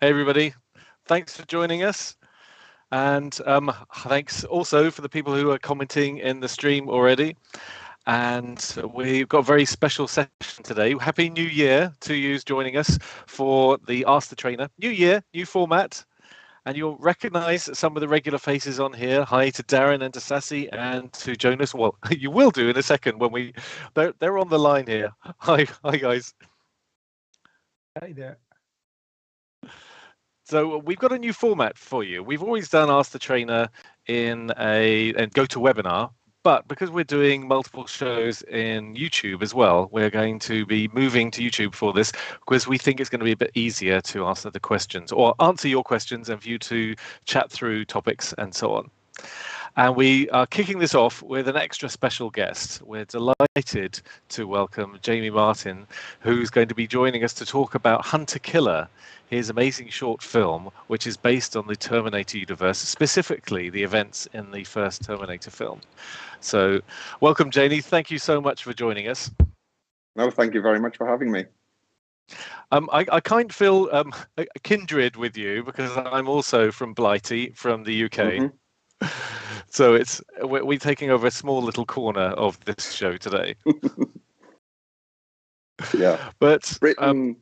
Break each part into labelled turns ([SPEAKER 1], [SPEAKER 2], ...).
[SPEAKER 1] Hey everybody, thanks for joining us, and thanks also for the people who are commenting in the stream already. And we've got a very special session today. Happy New Year to you joining us for the Ask the Trainer. New year, new format, and you'll recognise some of the regular faces on here. Hi to Darren and to Sassy and to Jonas. Well, you will do in a second when they're on the line here. Hi guys.
[SPEAKER 2] Hi there.
[SPEAKER 1] So we've got a new format for you. We've always done Ask the Trainer in a GoToWebinar, but because we're doing multiple shows in YouTube as well, we're going to be moving to YouTube for this because we think it's going to be a bit easier to answer the questions or answer your questions and for you to chat through topics and so on. And we are kicking this off with an extra special guest. We're delighted to welcome Jamie Martin, who's going to be joining us to talk about Hunter Killer, his amazing short film, which is based on the Terminator universe, specifically the events in the first Terminator film. So welcome, Jamie. Thank you so much for joining us.
[SPEAKER 3] No, thank you very much for having me.
[SPEAKER 1] I kind of feel a kindred with you because I'm also from Blighty, from the UK. Mm-hmm. So we're taking over a small little corner of this show today.
[SPEAKER 3] Yeah,
[SPEAKER 1] but
[SPEAKER 3] Britain.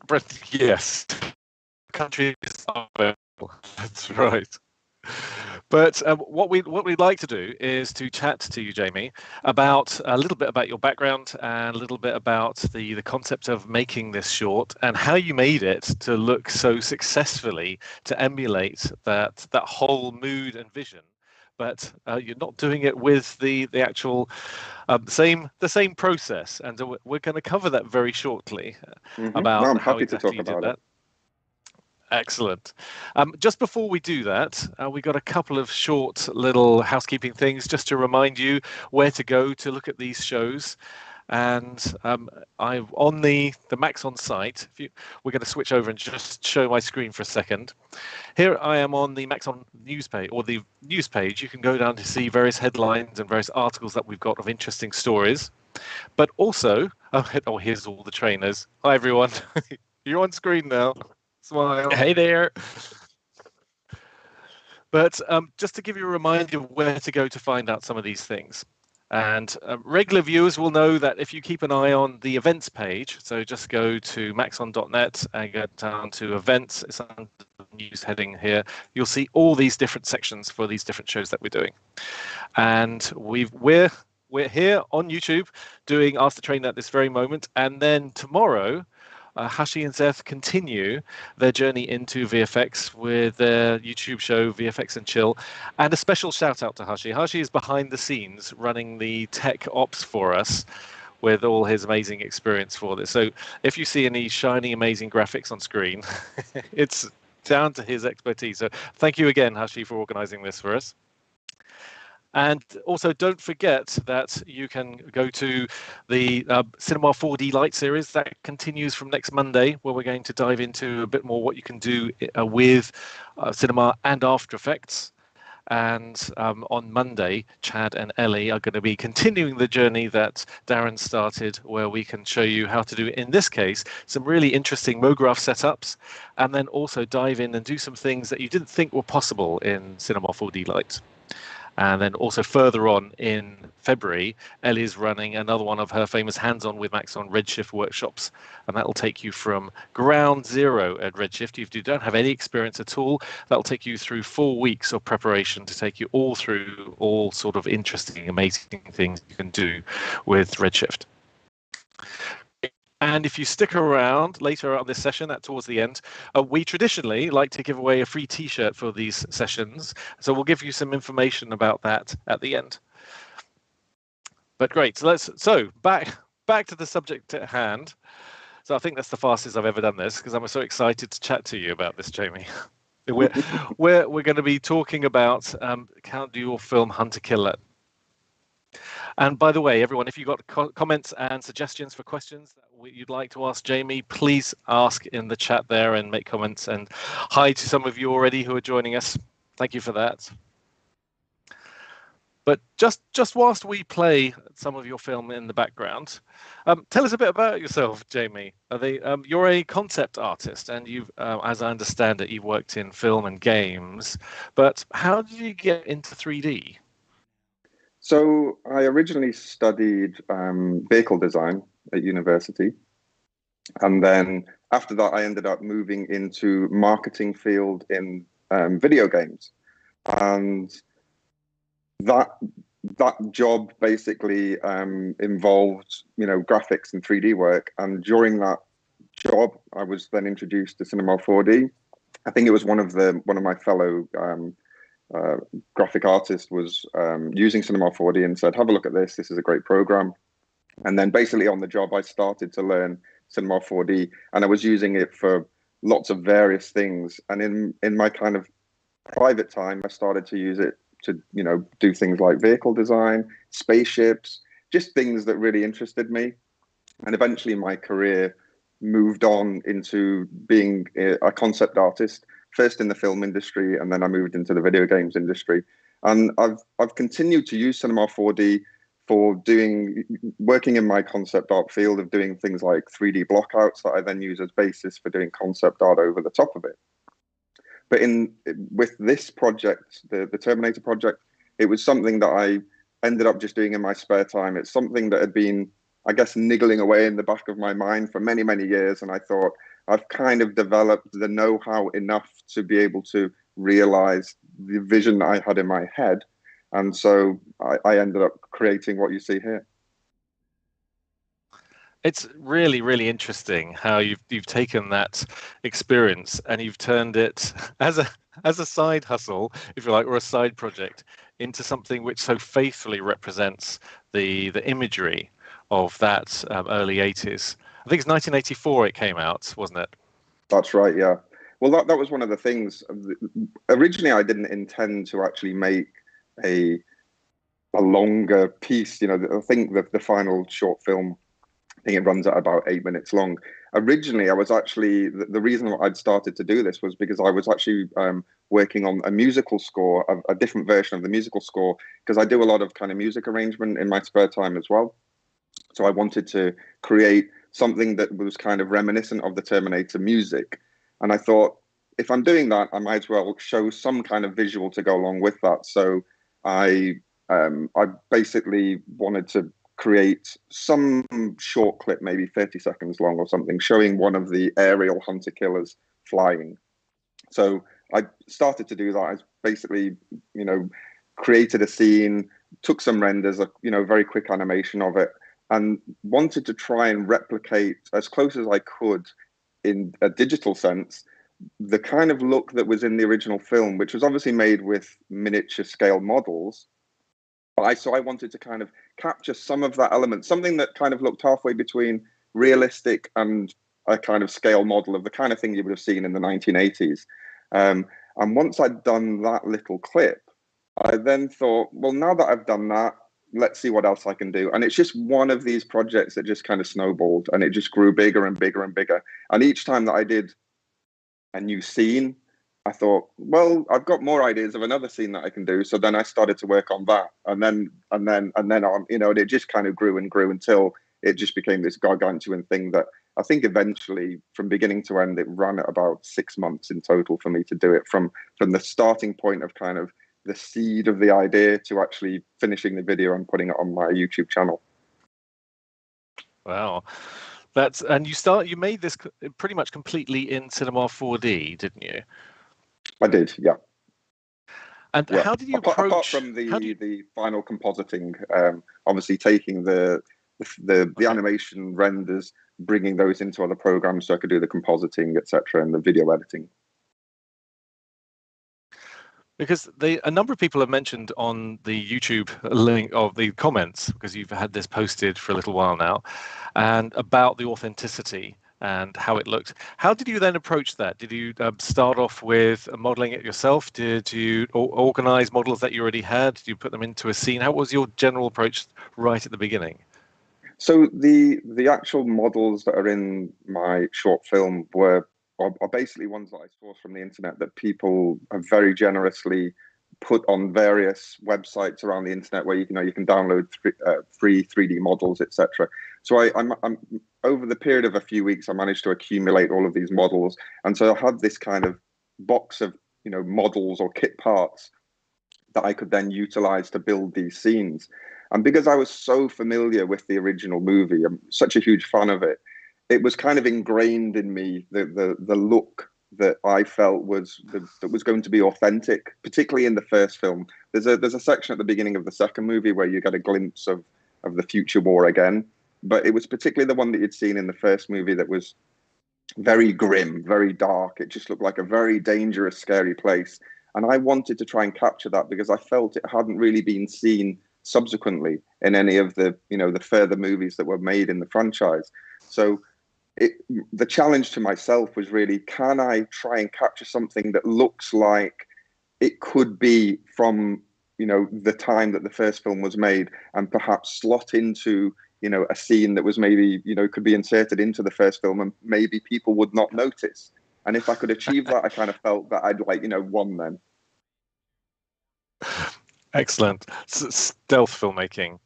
[SPEAKER 1] Britain, yes, countries are available. That's right. But what we'd like to do is to chat to you, Jamie, about a little bit about your background and a little bit about the concept of making this short and how you made it to look so successfully to emulate that whole mood and vision. But you're not doing it with the actual the same process, and we're going to cover that very shortly. About how exactly you did that. Excellent. Just before we do that, we got a couple of short little housekeeping things just to remind you where to go to look at these shows. And I'm on the Maxon site. We're going to switch over and just show my screen for a second. Here I am on the Maxon news page, or the news page. You can go down to see various headlines and various articles that we've got of interesting stories. But also, oh, here's all the trainers. Hi, everyone. You're on screen now. Smile.
[SPEAKER 2] Hey there.
[SPEAKER 1] But just to give you a reminder of where to go to find out some of these things. And regular viewers will know that if you keep an eye on the events page, so just go to maxon.net and go down to events, it's under the news heading here, you'll see all these different sections for these different shows that we're doing. And we're here on YouTube doing Ask the Trainer at this very moment. And then tomorrow, Hashi and Zeth continue their journey into VFX with their YouTube show, VFX and Chill. And a special shout out to Hashi. Hashi is behind the scenes running the tech ops for us with all his amazing experience for this. So if you see any shiny, amazing graphics on screen, it's down to his expertise. So thank you again, Hashi, for organizing this for us. And also, don't forget that you can go to the Cinema 4D Light series that continues from next Monday, where we're going to dive into a bit more what you can do with cinema and After Effects. And on Monday, Chad and Ellie are going to be continuing the journey that Darren started, where we can show you how to do, in this case, some really interesting MoGraph setups, and then also dive in and do some things that you didn't think were possible in Cinema 4D Light. And then also further on in February, Ellie's running another one of her famous hands-on with Maxon Redshift workshops. And that will take you from ground zero at Redshift. If you don't have any experience at all, that will take you through 4 weeks of preparation to take you all through all sort of interesting, amazing things you can do with Redshift. And if you stick around later on this session, towards the end, we traditionally like to give away a free T-shirt for these sessions. So we'll give you some information about that at the end. But great, so back to the subject at hand. So I think that's the fastest I've ever done this because I'm so excited to chat to you about this, Jamie. We're going to be talking about Count your film Hunter Killer. And by the way, everyone, if you've got comments and suggestions for questions that you'd like to ask Jamie, please ask in the chat there and make comments. And hi to some of you already who are joining us. Thank you for that. But just whilst we play some of your film in the background, tell us a bit about yourself, Jamie. You're a concept artist, and you've, as I understand it, you've worked in film and games. But how did you get into 3D?
[SPEAKER 3] So I originally studied vehicle design at university. And then after that, I ended up moving into marketing field in video games. And that job basically involved, graphics and 3D work. And during that job, I was then introduced to Cinema 4D. I think it was one of my fellow graphic artists was using Cinema 4D and said, "Have a look at this. This is a great program." And then basically on the job, I started to learn Cinema 4D, and I was using it for lots of various things. And in my kind of private time, I started to use it to, do things like vehicle design, spaceships, just things that really interested me. And eventually my career moved on into being a concept artist, first in the film industry, and then I moved into the video games industry. And I've continued to use Cinema 4D for working in my concept art field of doing things like 3D blockouts that I then use as basis for doing concept art over the top of it. But with this project, the Terminator project, it was something that I ended up just doing in my spare time. It's something that had been, I guess, niggling away in the back of my mind for many, many years. And I thought, I've kind of developed the know-how enough to be able to realize the vision that I had in my head. And so I ended up creating what you see here.
[SPEAKER 1] It's really, really interesting how you've taken that experience and you've turned it as a side hustle, if you like, or a side project, into something which so faithfully represents the imagery of that early 80s. I think it's 1984 it came out, wasn't it?
[SPEAKER 3] That's right, yeah. Well, that was one of the things. Originally, I didn't intend to actually make a longer piece. I think the final short film, I think it runs at about 8 minutes long. Originally, I was actually, the reason I'd started to do this was because I was actually working on a musical score, a different version of the musical score, because I do a lot of kind of music arrangement in my spare time as well. So I wanted to create something that was kind of reminiscent of the Terminator music. And I thought, if I'm doing that, I might as well show some kind of visual to go along with that. So I basically wanted to create some short clip, maybe 30 seconds long or something, showing one of the aerial hunter killers flying. So I started to do that. I basically, created a scene, took some renders, very quick animation of it, and wanted to try and replicate as close as I could in a digital sense the kind of look that was in the original film, which was obviously made with miniature scale models. So I wanted to kind of capture some of that element, something that kind of looked halfway between realistic and a kind of scale model of the kind of thing you would have seen in the 1980s. And once I'd done that little clip, I then thought, well, now that I've done that, let's see what else I can do. And it's just one of these projects that just kind of snowballed, and it just grew bigger and bigger and bigger. And each time that I did a new scene, I thought, well, I've got more ideas of another scene that I can do. So then I started to work on that, and then on, and it just kind of grew and grew until it just became this gargantuan thing that I think eventually, from beginning to end, it ran at about 6 months in total for me to do it, from the starting point of kind of the seed of the idea to actually finishing the video and putting it on my YouTube channel.
[SPEAKER 1] Wow. You made this pretty much completely in Cinema 4D, didn't you?
[SPEAKER 3] I did, yeah.
[SPEAKER 1] And
[SPEAKER 3] yeah.
[SPEAKER 1] How did you
[SPEAKER 3] apart
[SPEAKER 1] approach
[SPEAKER 3] from the final compositing, obviously taking the animation renders, bringing those into other programs so I could do the compositing, etc., and the video editing.
[SPEAKER 1] Because a number of people have mentioned on the YouTube link of the comments, because you've had this posted for a little while now, and about the authenticity and how it looked. How did you then approach that? Did you start off with modeling it yourself? Did you organize models that you already had? Did you put them into a scene? How was your general approach right at the beginning?
[SPEAKER 3] So the actual models that are in my short film are basically ones that I sourced from the internet that people have very generously put on various websites around the internet where you can download free 3D models, etc. So I'm over the period of a few weeks, I managed to accumulate all of these models, and so I had this kind of box of models or kit parts that I could then utilize to build these scenes. And because I was so familiar with the original movie, I'm such a huge fan of it, it was kind of ingrained in me the look that I felt was going to be authentic, particularly in the first film. There's a section at the beginning of the second movie where you get a glimpse of the future war again, but it was particularly the one that you'd seen in the first movie that was very grim, very dark. It just looked like a very dangerous, scary place. And I wanted to try and capture that because I felt it hadn't really been seen subsequently in any of the the further movies that were made in the franchise. So the challenge to myself was really, can I try and capture something that looks like it could be from the time that the first film was made, and perhaps slot into a scene that was maybe could be inserted into the first film and maybe people would not notice. And if I could achieve that, I kind of felt that I'd won then.
[SPEAKER 1] Excellent. Stealth filmmaking.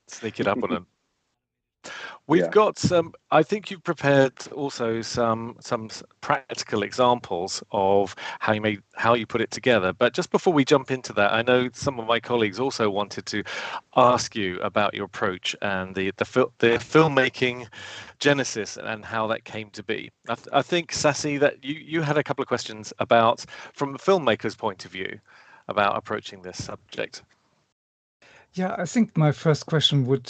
[SPEAKER 1] Sneak it up on them. We've got some, I think you've prepared also some practical examples of how you put it together. But just before we jump into that, I know some of my colleagues also wanted to ask you about your approach and the filmmaking genesis and how that came to be. I think, Sassy, that you had a couple of questions about, from a filmmaker's point of view, about approaching this subject.
[SPEAKER 2] Yeah, I think my first question would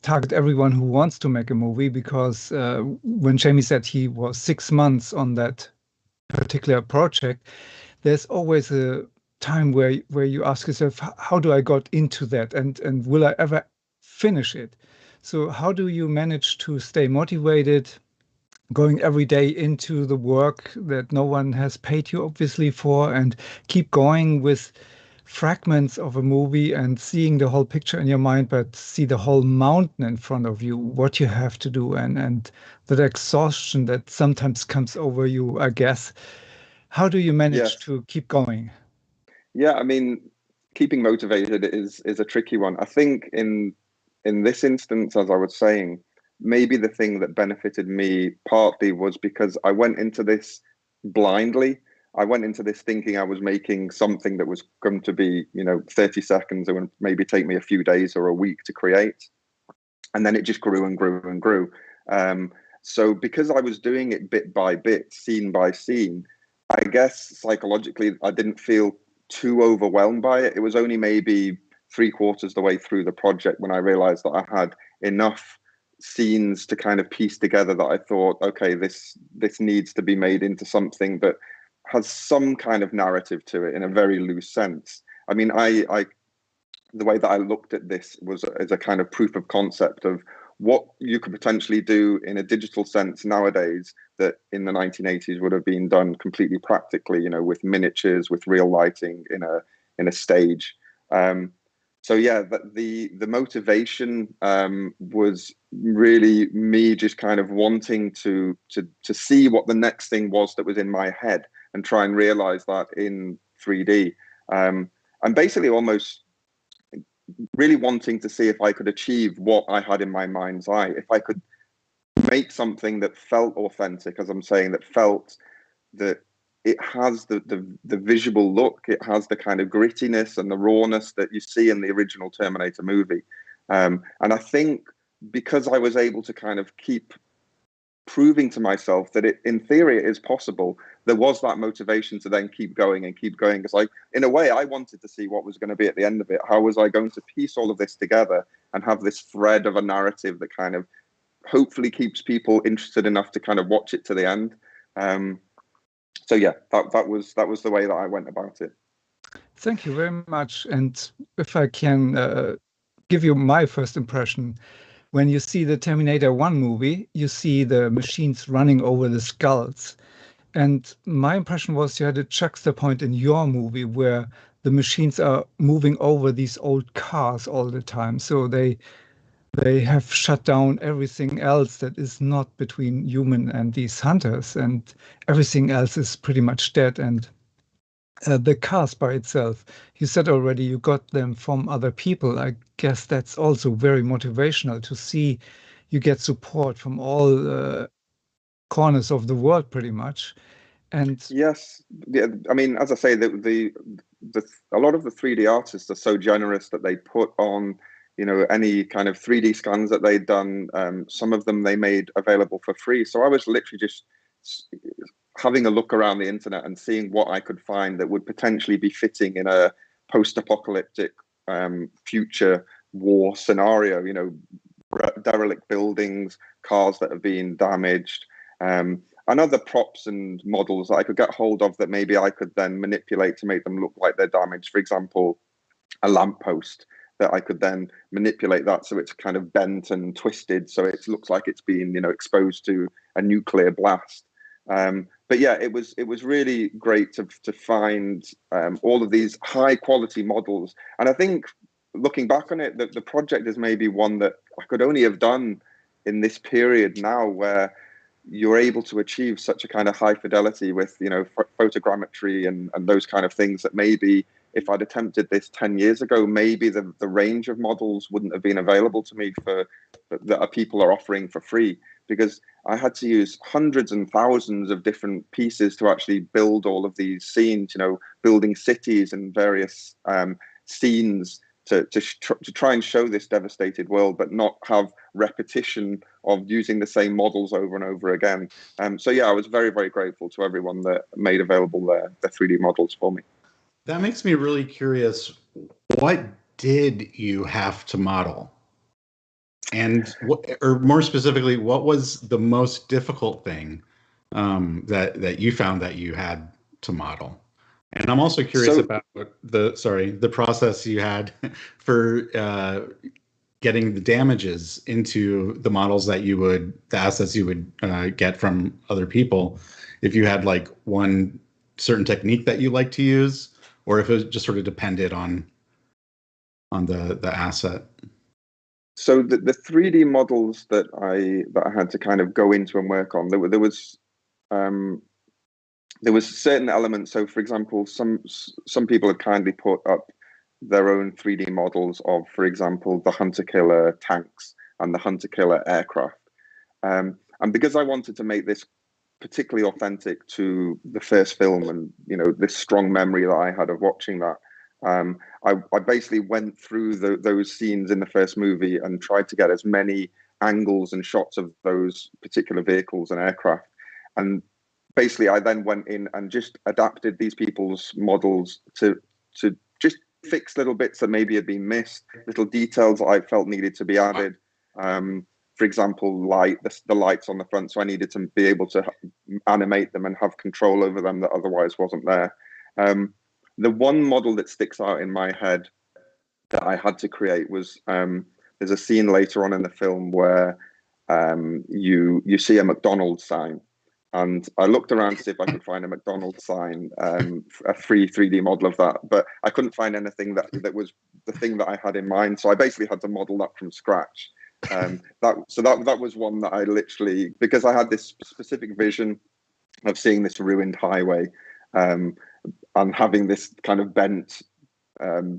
[SPEAKER 2] target everyone who wants to make a movie, because when Jamie said he was 6 months on that particular project, there's always a time where you ask yourself, how do I got into that, and will I ever finish it? So how do you manage to stay motivated, going every day into the work that no one has paid you obviously for, and keep going with fragments of a movie and seeing the whole picture in your mind, but see the whole mountain in front of you, what you have to do, and that exhaustion that sometimes comes over you, I guess. How do you manage to keep going?
[SPEAKER 3] Yeah, I mean, keeping motivated is a tricky one. I think in this instance, as I was saying, maybe the thing that benefited me partly was because I went into this blindly. I went into this thinking I was making something that was going to be, 30 seconds and would maybe take me a few days or a week to create. And then it just grew and grew and grew. So because I was doing it bit by bit, scene by scene, I guess psychologically, I didn't feel too overwhelmed by it. It was only maybe 3/4 the way through the project when I realized that I had enough scenes to kind of piece together that I thought, okay, this needs to be made into something that has some kind of narrative to it in a very loose sense. I mean, the way that I looked at this was as a kind of proof of concept of what you could potentially do in a digital sense nowadays that in the 1980s would have been done completely practically, with miniatures, with real lighting in a stage. So yeah, the motivation was really me just kind of wanting to see what the next thing was that was in my head and try and realize that in 3D. And basically almost really wanting to see if I could achieve what I had in my mind's eye, if I could make something that felt authentic, as I'm saying, that felt that it has the visual look, it has the kind of grittiness and the rawness that you see in the original Terminator movie. And I think because I was able to kind of keep proving to myself that in theory it is possible, there was that motivation to then keep going. Because in a way, I wanted to see what was going to be at the end of it. How was I going to piece all of this together and have this thread of a narrative that kind of hopefully keeps people interested enough to kind of watch it to the end. So yeah, that was the way that I went about it.
[SPEAKER 2] Thank you very much. And if I can give you my first impression, when you see the Terminator 1 movie, you see the machines running over the skulls. And my impression was you had a juxtapoint in your movie where the machines are moving over these old cars all the time. So they have shut down everything else that is not between human and these hunters, and everything else is pretty much dead. And The cast by itself, you said already you got them from other people. I guess that's also very motivational to see you get support from all corners of the world pretty much. And
[SPEAKER 3] Yes, yeah, I mean, as I say, the a lot of the 3D artists are so generous that they put on, any kind of 3D scans that they'd done. Some of them they made available for free. So I was literally just having a look around the internet and seeing what I could find that would potentially be fitting in a post-apocalyptic future war scenario. Derelict buildings, cars that have been damaged. And other props and models that I could get hold of that maybe I could then manipulate to make them look like they're damaged. For example, a lamppost that I could then manipulate that so it's kind of bent and twisted, so it looks like it's been, exposed to a nuclear blast. But yeah, it was really great to find all of these high quality models. And I think looking back on it, the project is maybe one that I could only have done in this period now, where you're able to achieve such a kind of high fidelity with, photogrammetry and those kind of things that maybe if I'd attempted this 10 years ago, maybe the range of models wouldn't have been available to me that people are offering for free, because I had to use hundreds and thousands of different pieces to actually build all of these scenes, building cities and various scenes to try and show this devastated world, but not have repetition of using the same models over and over again. So yeah, I was very, very grateful to everyone that made available their 3D models for me.
[SPEAKER 4] That makes me really curious. What did you have to model? And or more specifically, what was the most difficult thing that you found that you had to model? And I'm also curious about the process you had for getting the damages into the models that the assets you would get from other people. If you had like one certain technique that you like to use, or if it just sort of depended on the asset.
[SPEAKER 3] So the 3D models that I had to kind of go into and work on, there was certain elements. So, for example, some people had kindly put up their own 3D models of, for example, the hunter-killer tanks and the hunter-killer aircraft. And because I wanted to make this particularly authentic to the first film, and this strong memory that I had of watching that, I basically went through those scenes in the first movie and tried to get as many angles and shots of those particular vehicles and aircraft. And basically, I then went in and just adapted these people's models to just fix little bits that maybe had been missed, little details that I felt needed to be added. For example, the lights on the front. So I needed to be able to animate them and have control over them that otherwise wasn't there. The one model that sticks out in my head that I had to create was there's a scene later on in the film where you see a McDonald's sign. And I looked around to see if I could find a McDonald's sign, a free 3D model of that, but I couldn't find anything that was the thing that I had in mind. So I basically had to model that from scratch. That was one that I literally, because I had this specific vision of seeing this ruined highway and having this kind of bent,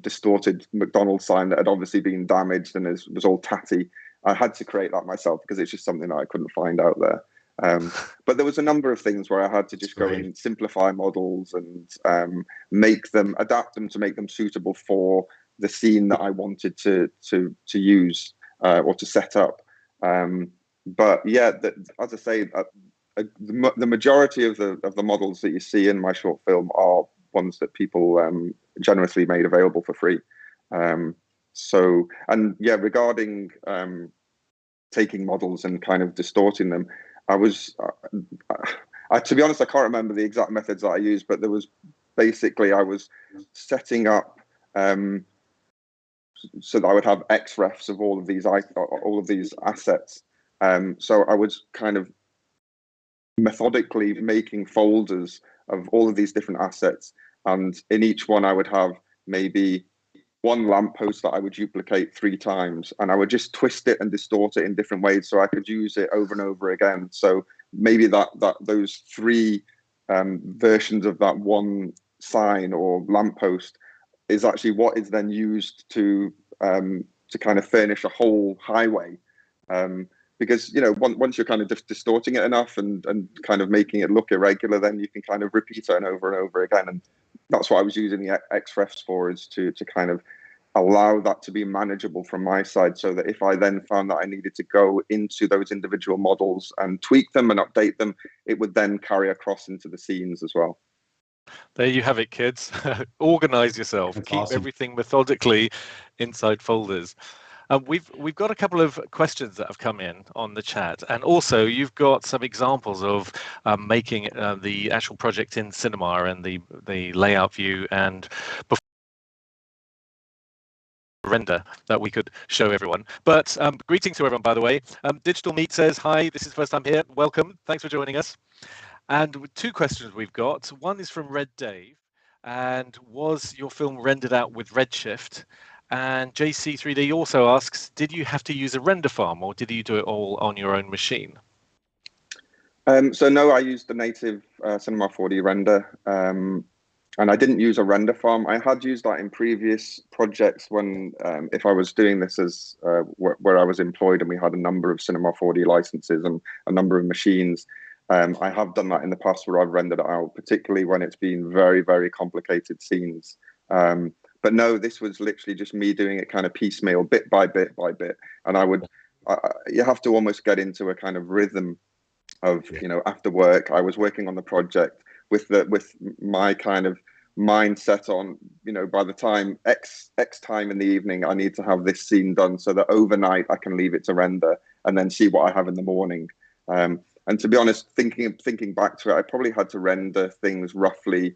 [SPEAKER 3] distorted McDonald's sign that had obviously been damaged and was all tatty. I had to create that myself because it's just something that I couldn't find out there. But there was a number of things where I had to just go in and simplify models and adapt them to make them suitable for the scene that I wanted to use or to set up. But yeah, as I say, the majority of the models that you see in my short film are ones that people generously made available for free. Regarding taking models and kind of distorting them, to be honest, I can't remember the exact methods that I used, but there was basically I was setting up so that I would have XRefs of all of these assets. So I was kind of methodically making folders of all of these different assets, and in each one I would have maybe one lamppost that I would duplicate 3 times, and I would just twist it and distort it in different ways so I could use it over and over again. So maybe those 3 versions of that one sign or lamppost is actually what is then used to kind of furnish a whole highway. Because, you know, once you're kind of distorting it enough and kind of making it look irregular, then you can kind of repeat it over and over again. And that's what I was using the XRefs for, is to kind of allow that to be manageable from my side, so that if I then found that I needed to go into those individual models and tweak them and update them, it would then carry across into the scenes as well.
[SPEAKER 1] There you have it, kids. Organize yourself.
[SPEAKER 4] That's
[SPEAKER 1] Keep
[SPEAKER 4] awesome.
[SPEAKER 1] everything methodically inside folders. We've got a couple of questions that have come in on the chat, and also you've got some examples of making the actual project in Cinema and the layout view and render that we could show everyone. But greetings to everyone, by the way. Digital Meat says, hi, this is first time here. Welcome. Thanks for joining us. And two questions we've got. One is from Red Dave. And was your film rendered out with Redshift? And JC3D also asks, did you have to use a render farm, or did you do it all on your own machine?
[SPEAKER 3] So no, I used the native Cinema 4D render, and I didn't use a render farm. I had used that in previous projects when, if I was doing this as where I was employed and we had a number of Cinema 4D licenses and a number of machines. I have done that in the past where I've rendered it out, particularly when it's been very, very complicated scenes. But no, this was literally just me doing it kind of piecemeal, bit by bit by bit. And you have to almost get into a kind of rhythm of, you know, after work, I was working on the project with my kind of mindset on, you know, by the time X time in the evening, I need to have this scene done so that overnight I can leave it to render and then see what I have in the morning. And to be honest, thinking back to it, I probably had to render things roughly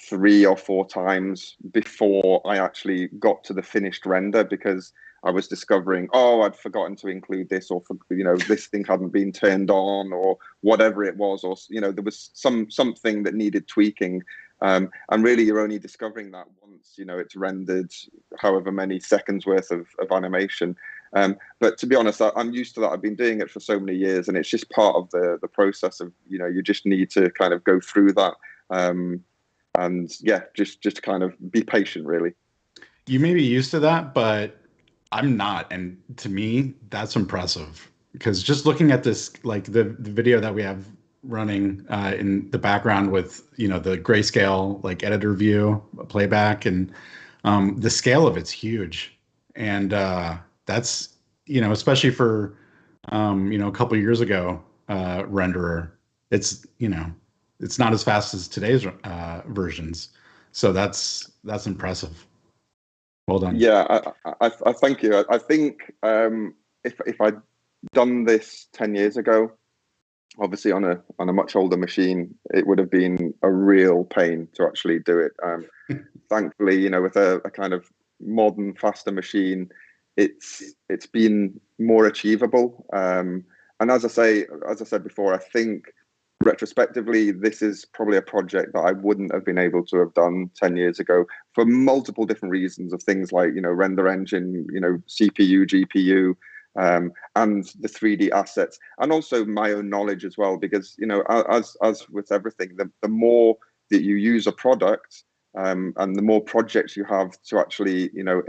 [SPEAKER 3] 3 or 4 times before I actually got to the finished render, because I was discovering, oh, I'd forgotten to include this, or, you know, this thing hadn't been turned on, or whatever it was, or, you know, there was something that needed tweaking. And really, you're only discovering that once, you know, it's rendered however many seconds worth of animation. But to be honest, I'm used to that. I've been doing it for so many years, and it's just part of the process of, you know, you just need to kind of go through that. And yeah, just kind of be patient, really.
[SPEAKER 4] You may be used to that, but I'm not. And to me, that's impressive, because just looking at this, like the video that we have running in the background with, you know, the grayscale, like editor view, playback, and the scale of it's huge. And that's, you know, especially for, you know, a couple of years ago, renderer, it's, you know, it's not as fast as today's versions. So that's impressive. Well done.
[SPEAKER 3] Yeah, I thank you. I think if I'd done this 10 years ago, obviously on a much older machine, it would have been a real pain to actually do it. Thankfully, you know, with a kind of modern, faster machine, it's been more achievable. And as I said before, I think retrospectively, this is probably a project that I wouldn't have been able to have done 10 years ago for multiple different reasons, of things like, you know, render engine, you know, CPU, GPU, and the 3D assets, and also my own knowledge as well, because, you know, as with everything, the more that you use a product, and the more projects you have to actually, you know,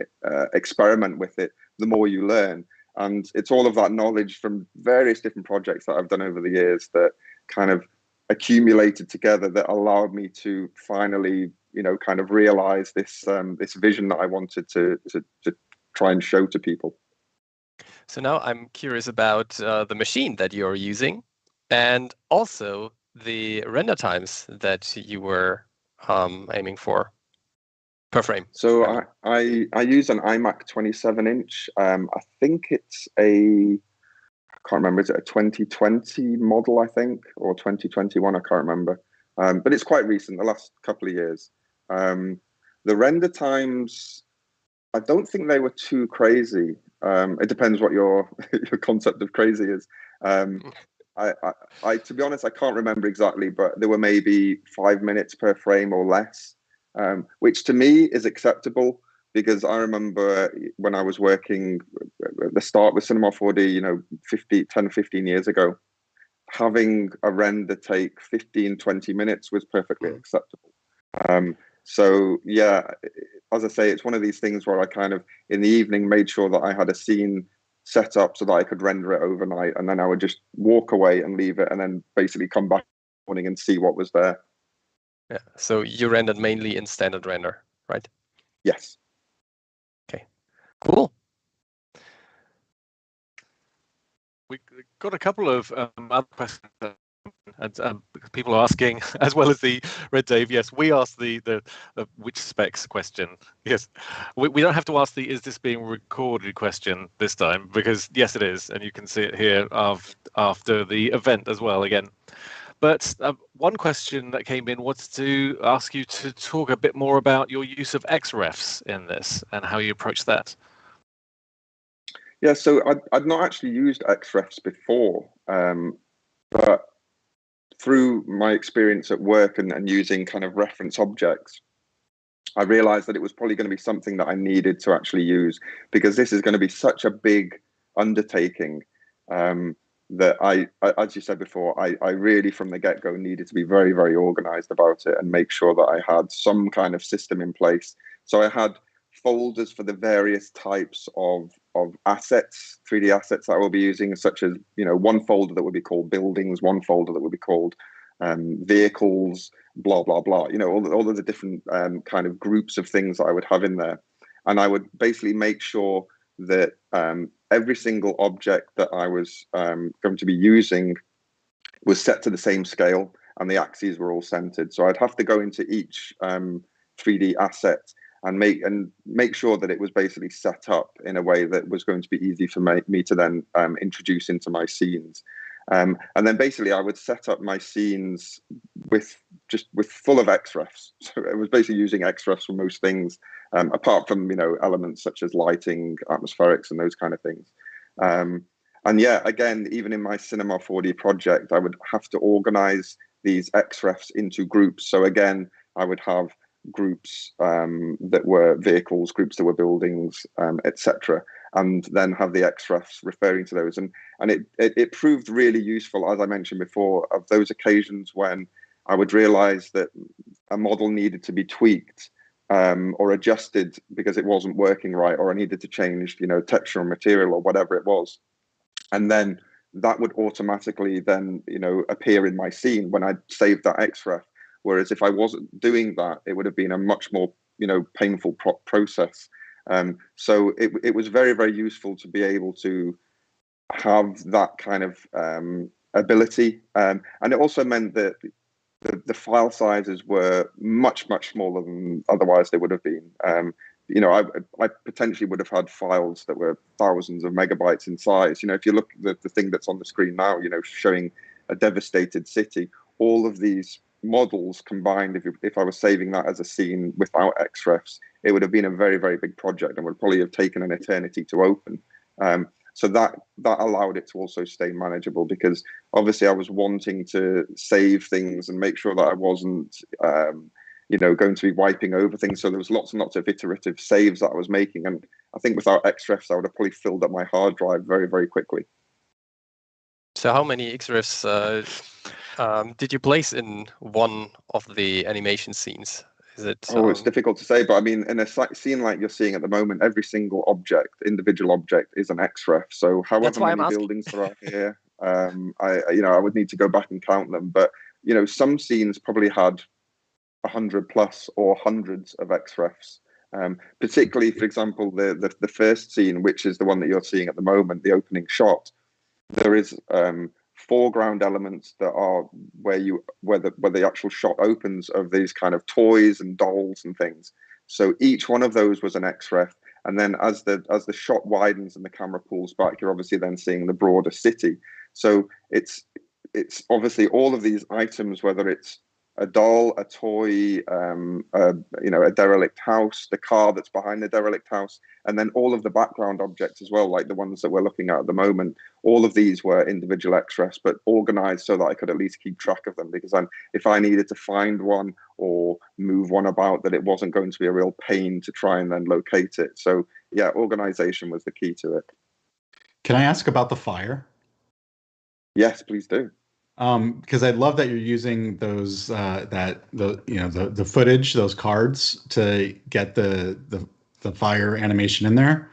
[SPEAKER 3] experiment with it, the more you learn. And it's all of that knowledge from various different projects that I've done over the years that kind of accumulated together that allowed me to finally, you know, kind of realize this this vision that I wanted to try and show to people.
[SPEAKER 5] So now I'm curious about the machine that you're using, and also the render times that you were aiming for per frame.
[SPEAKER 3] So I use an iMac 27-inch. I think it's I can't remember, is it a 2020 model, I think, or 2021? I can't remember. But it's quite recent, the last couple of years. The render times, I don't think they were too crazy. It depends what your concept of crazy is. I to be honest, I can't remember exactly, but there were maybe 5 minutes per frame or less, which to me is acceptable, because I remember when I was working at the start with Cinema 4D, you know, 10, 15 years ago, having a render take 15, 20 minutes was perfectly acceptable. So yeah, as I say, it's one of these things where I kind of in the evening made sure that I had a scene set up so that I could render it overnight, and then I would just walk away and leave it, and then basically come back in the morning and see what was there.
[SPEAKER 5] Yeah. So you rendered mainly in standard render, right?
[SPEAKER 3] Yes.
[SPEAKER 5] Okay. Cool.
[SPEAKER 1] We got a couple of other questions. And people are asking, as well as the Red Dave, yes, we asked the which specs question. Yes, we don't have to ask the is this being recorded question this time, because yes, it is, and you can see it here after the event as well again. But one question that came in was to ask you to talk a bit more about your use of XRefs in this and how you approach that.
[SPEAKER 3] Yeah, so I'd not actually used XRefs before, but through my experience at work and using kind of reference objects, I realized that it was probably going to be something that I needed to actually use, because this is going to be such a big undertaking that I, as you said before, I really from the get-go needed to be very, very organized about it and make sure that I had some kind of system in place. So I had folders for the various types of assets, 3D assets that I will be using, such as, you know, one folder that would be called buildings, one folder that would be called vehicles, blah, blah, blah, you know, all of the different kind of groups of things that I would have in there. And I would basically make sure that every single object that I was going to be using was set to the same scale and the axes were all centered. So I'd have to go into each 3D asset and make sure that it was basically set up in a way that was going to be easy for me to then introduce into my scenes. And then basically I would set up my scenes with full of XRefs. So it was basically using XRefs for most things, apart from, you know, elements such as lighting, atmospherics, and those kind of things. And yeah, again, even in my Cinema 4D project, I would have to organize these XRefs into groups. So again, I would have groups that were vehicles, groups that were buildings, etc., and then have the XRefs referring to those. And it proved really useful, as I mentioned before, of those occasions when I would realize that a model needed to be tweaked or adjusted because it wasn't working right, or I needed to change, you know, texture or material or whatever it was. And then that would automatically then, you know, appear in my scene when I saved that XRef. Whereas if I wasn't doing that, it would have been a much more, you know, painful process. So it was very, very useful to be able to have that kind of ability. And it also meant that the file sizes were much, much smaller than otherwise they would have been. You know, I potentially would have had files that were thousands of megabytes in size. You know, if you look at the thing that's on the screen now, you know, showing a devastated city, all of these models combined, if I was saving that as a scene without XRefs, it would have been a very, very big project and would probably have taken an eternity to open. So that allowed it to also stay manageable, because obviously I was wanting to save things and make sure that I wasn't you know, going to be wiping over things. So there was lots and lots of iterative saves that I was making, and I think without XRefs I would have probably filled up my hard drive very, very quickly.
[SPEAKER 5] So how many XRefs did you place in one of the animation scenes? Is it?
[SPEAKER 3] Oh, it's difficult to say, but I mean, in a scene like you're seeing at the moment, every single individual object, is an XRef. So however many buildings there are here, I would need to go back and count them. But you know, some scenes probably had 100 plus or hundreds of XRefs. Particularly, for example, the first scene, which is the one that you're seeing at the moment, the opening shot. There is foreground elements that are where the actual shot opens of these kind of toys and dolls and things. So each one of those was an XRef, and then as the shot widens and the camera pulls back, you're obviously then seeing the broader city. So it's obviously all of these items, whether it's a doll, a toy, you know, a derelict house, the car that's behind the derelict house, and then all of the background objects as well, like the ones that we're looking at the moment. All of these were individual XRefs, but organized so that I could at least keep track of them, because if I needed to find one or move one about, that it wasn't going to be a real pain to try and then locate it. So yeah, organization was the key to it.
[SPEAKER 4] Can I ask about the fire?
[SPEAKER 3] Yes, please do.
[SPEAKER 4] Because I love that you're using those the footage, those cards to get the fire animation in there.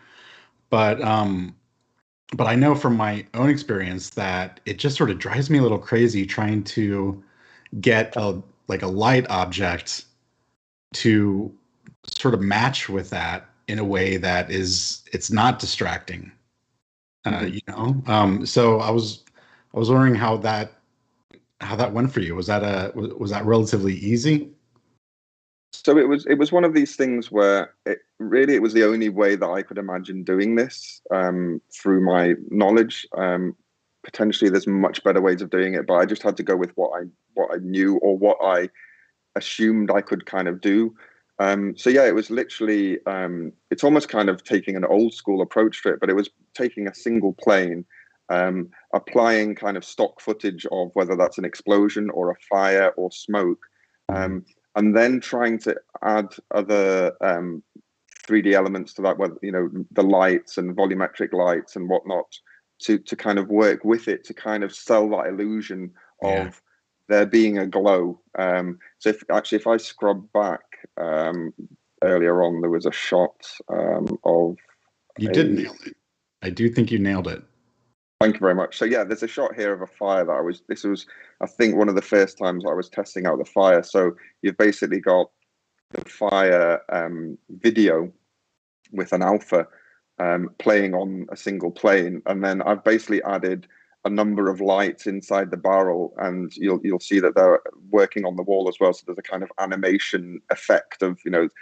[SPEAKER 4] But I know from my own experience that it just sort of drives me a little crazy trying to get a light object to sort of match with that in a way that it's not distracting. So I was wondering how that went for you. Was that relatively easy?
[SPEAKER 3] So it was one of these things where it was the only way that I could imagine doing this through my knowledge. Potentially, there's much better ways of doing it, but I just had to go with what I knew or what I assumed I could kind of do. So yeah, it was literally it's almost kind of taking an old school approach to it, but it was taking a single plane, applying kind of stock footage of whether that's an explosion or a fire or smoke. And then trying to add other 3D elements to that, whether the lights and volumetric lights and whatnot, to kind of work with it to kind of sell that illusion of there being a glow. So if I scrub back earlier on, there was a shot of.
[SPEAKER 4] You did nail it. I do think you nailed it.
[SPEAKER 3] Thank you very much. So yeah, there's a shot here of a fire that this was, I think, one of the first times I was testing out the fire. So you've basically got the fire video with an alpha playing on a single plane. And then I've basically added a number of lights inside the barrel, and you'll see that they're working on the wall as well. So there's a kind of animation effect of,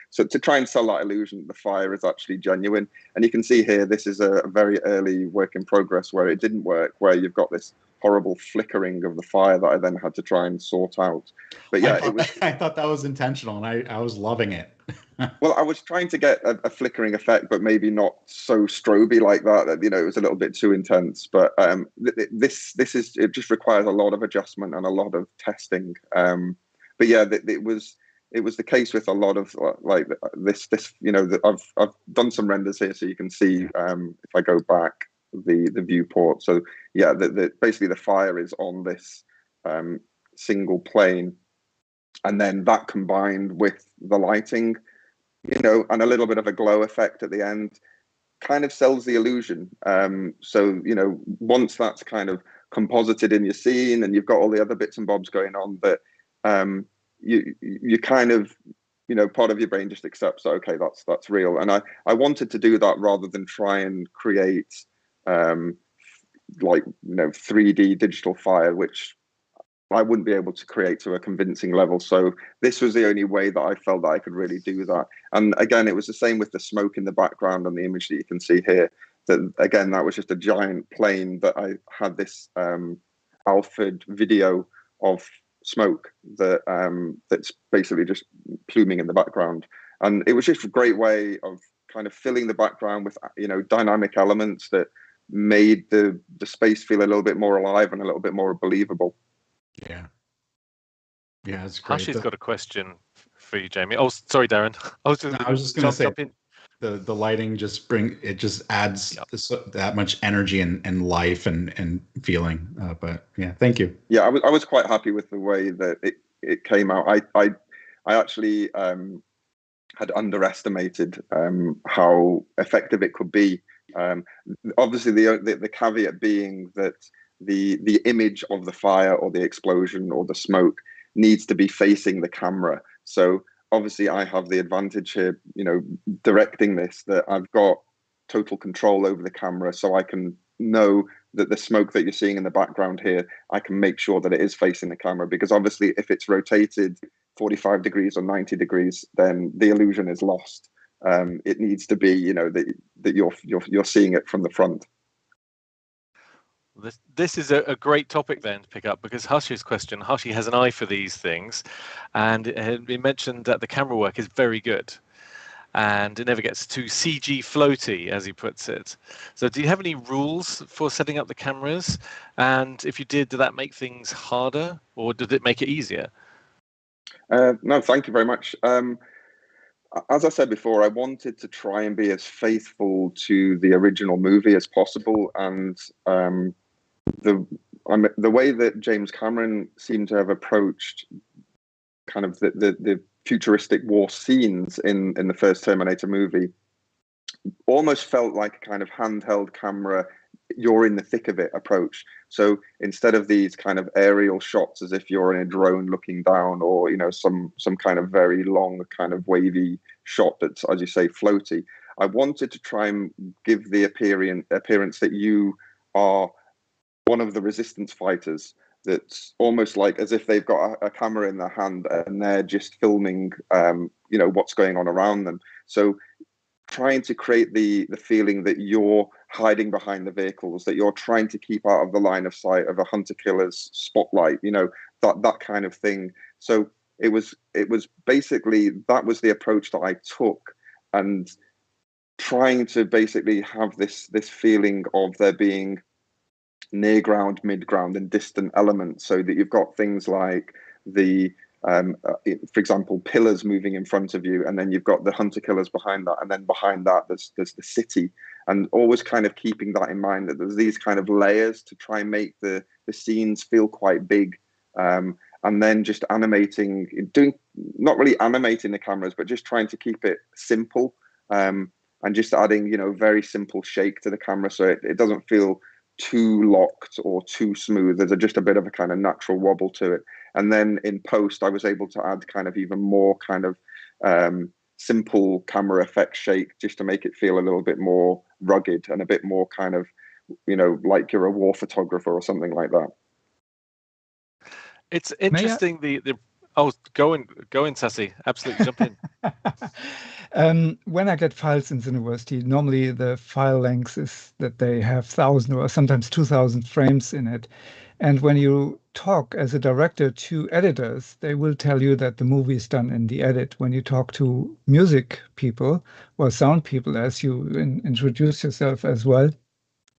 [SPEAKER 3] so to try and sell that illusion, the fire is actually genuine. And you can see here, this is a very early work in progress where it didn't work, where you've got this horrible flickering of the fire that I then had to try and sort out. But yeah,
[SPEAKER 4] I thought that was intentional, and I was loving it.
[SPEAKER 3] Well, I was trying to get a flickering effect, but maybe not so stroby like that. It was a little bit too intense. But it just requires a lot of adjustment and a lot of testing. But yeah, it was the case with a lot of like this. I've done some renders here, so you can see if I go back the viewport. So yeah, basically the fire is on this single plane, and then that combined with the lighting, and a little bit of a glow effect at the end, kind of sells the illusion. So once that's kind of composited in your scene and you've got all the other bits and bobs going on, that you kind of, part of your brain just accepts that, okay, that's real. And I wanted to do that rather than try and create 3D digital fire, which I wouldn't be able to create to a convincing level. So this was the only way that I felt that I could really do that. And again, it was the same with the smoke in the background on the image that you can see here. That again, that was just a giant plane that I had this alphaed video of smoke that's basically just pluming in the background. And it was just a great way of kind of filling the background with dynamic elements that made the space feel a little bit more alive and a little bit more believable.
[SPEAKER 4] Yeah, it's great.
[SPEAKER 1] Hashi's got a question for you, Jamie. Oh, sorry, Darren. I was just going to
[SPEAKER 4] say the lighting just adds that much energy and life and feeling. But yeah, thank you.
[SPEAKER 3] Yeah, I was quite happy with the way that it came out. I actually had underestimated how effective it could be. Obviously, the caveat being that the image of the fire or the explosion or the smoke needs to be facing the camera. So obviously I have the advantage here, directing this, that I've got total control over the camera, so I can know that the smoke that you're seeing in the background here, I can make sure that it is facing the camera, because obviously if it's rotated 45 degrees or 90 degrees, then the illusion is lost. It needs to be, that you're seeing it from the front.
[SPEAKER 1] This is a great topic then to pick up, because Hashi's question, Hashi has an eye for these things, and it had been mentioned that the camera work is very good and it never gets too CG floaty, as he puts it. So do you have any rules for setting up the cameras? And if you did that make things harder, or did it make it easier?
[SPEAKER 3] No, thank you very much. As I said before, I wanted to try and be as faithful to the original movie as possible, and the way that James Cameron seemed to have approached kind of the futuristic war scenes in the first Terminator movie almost felt like a kind of handheld camera, you're in the thick of it approach. So instead of these kind of aerial shots as if you're in a drone looking down, or, you know, some kind of very long kind of wavy shot that's, as you say, floaty, I wanted to try and give the appearance that you are one of the resistance fighters, that's almost like as if they've got a camera in their hand and they're just filming, you know, what's going on around them. So trying to create the feeling that you're hiding behind the vehicles, that you're trying to keep out of the line of sight of a hunter-killer's spotlight, you know, that kind of thing. So it was basically, that was the approach that I took, and trying to basically have this feeling of there being near ground, mid ground, and distant elements, so that you've got things like the for example, pillars moving in front of you, and then you've got the hunter killers behind that, and then behind that there's the city, and always kind of keeping that in mind, that there's these kind of layers to try and make the scenes feel quite big, and then just not really animating the cameras, but just trying to keep it simple, and just adding, you know, very simple shake to the camera, so it doesn't feel too locked or too smooth. There's just a bit of a kind of natural wobble to it. And then in post, I was able to add kind of even more kind of simple camera effect shake, just to make it feel a little bit more rugged and a bit more kind of, you know, like you're a war photographer or something like that.
[SPEAKER 1] It's interesting. Go in, Sassy. Absolutely, jump in.
[SPEAKER 2] When I get files in the university, normally the file length is that they have 1,000 or sometimes 2,000 frames in it. And when you talk as a director to editors, they will tell you that the movie is done in the edit. When you talk to music people or sound people, as you introduce yourself as well,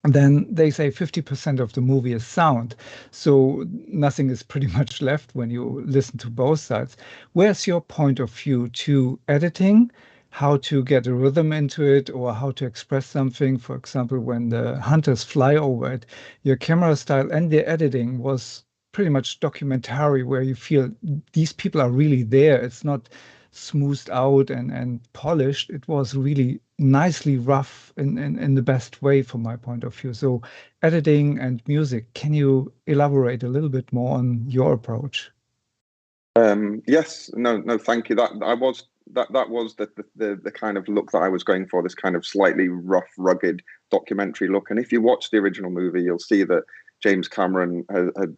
[SPEAKER 2] then they say 50% of the movie is sound. So nothing is pretty much left when you listen to both sides. Where's your point of view to editing, how to get a rhythm into it, or how to express something? For example, when the hunters fly over it, your camera style and the editing was pretty much documentary, where you feel these people are really there. It's not smoothed out and polished. It was really nicely rough in the best way from my point of view. So editing and music, can you elaborate a little bit more on your approach?
[SPEAKER 3] Yes, no, thank you. That was the kind of look that I was going for, this kind of slightly rough, rugged documentary look. And if you watch the original movie, you'll see that James Cameron had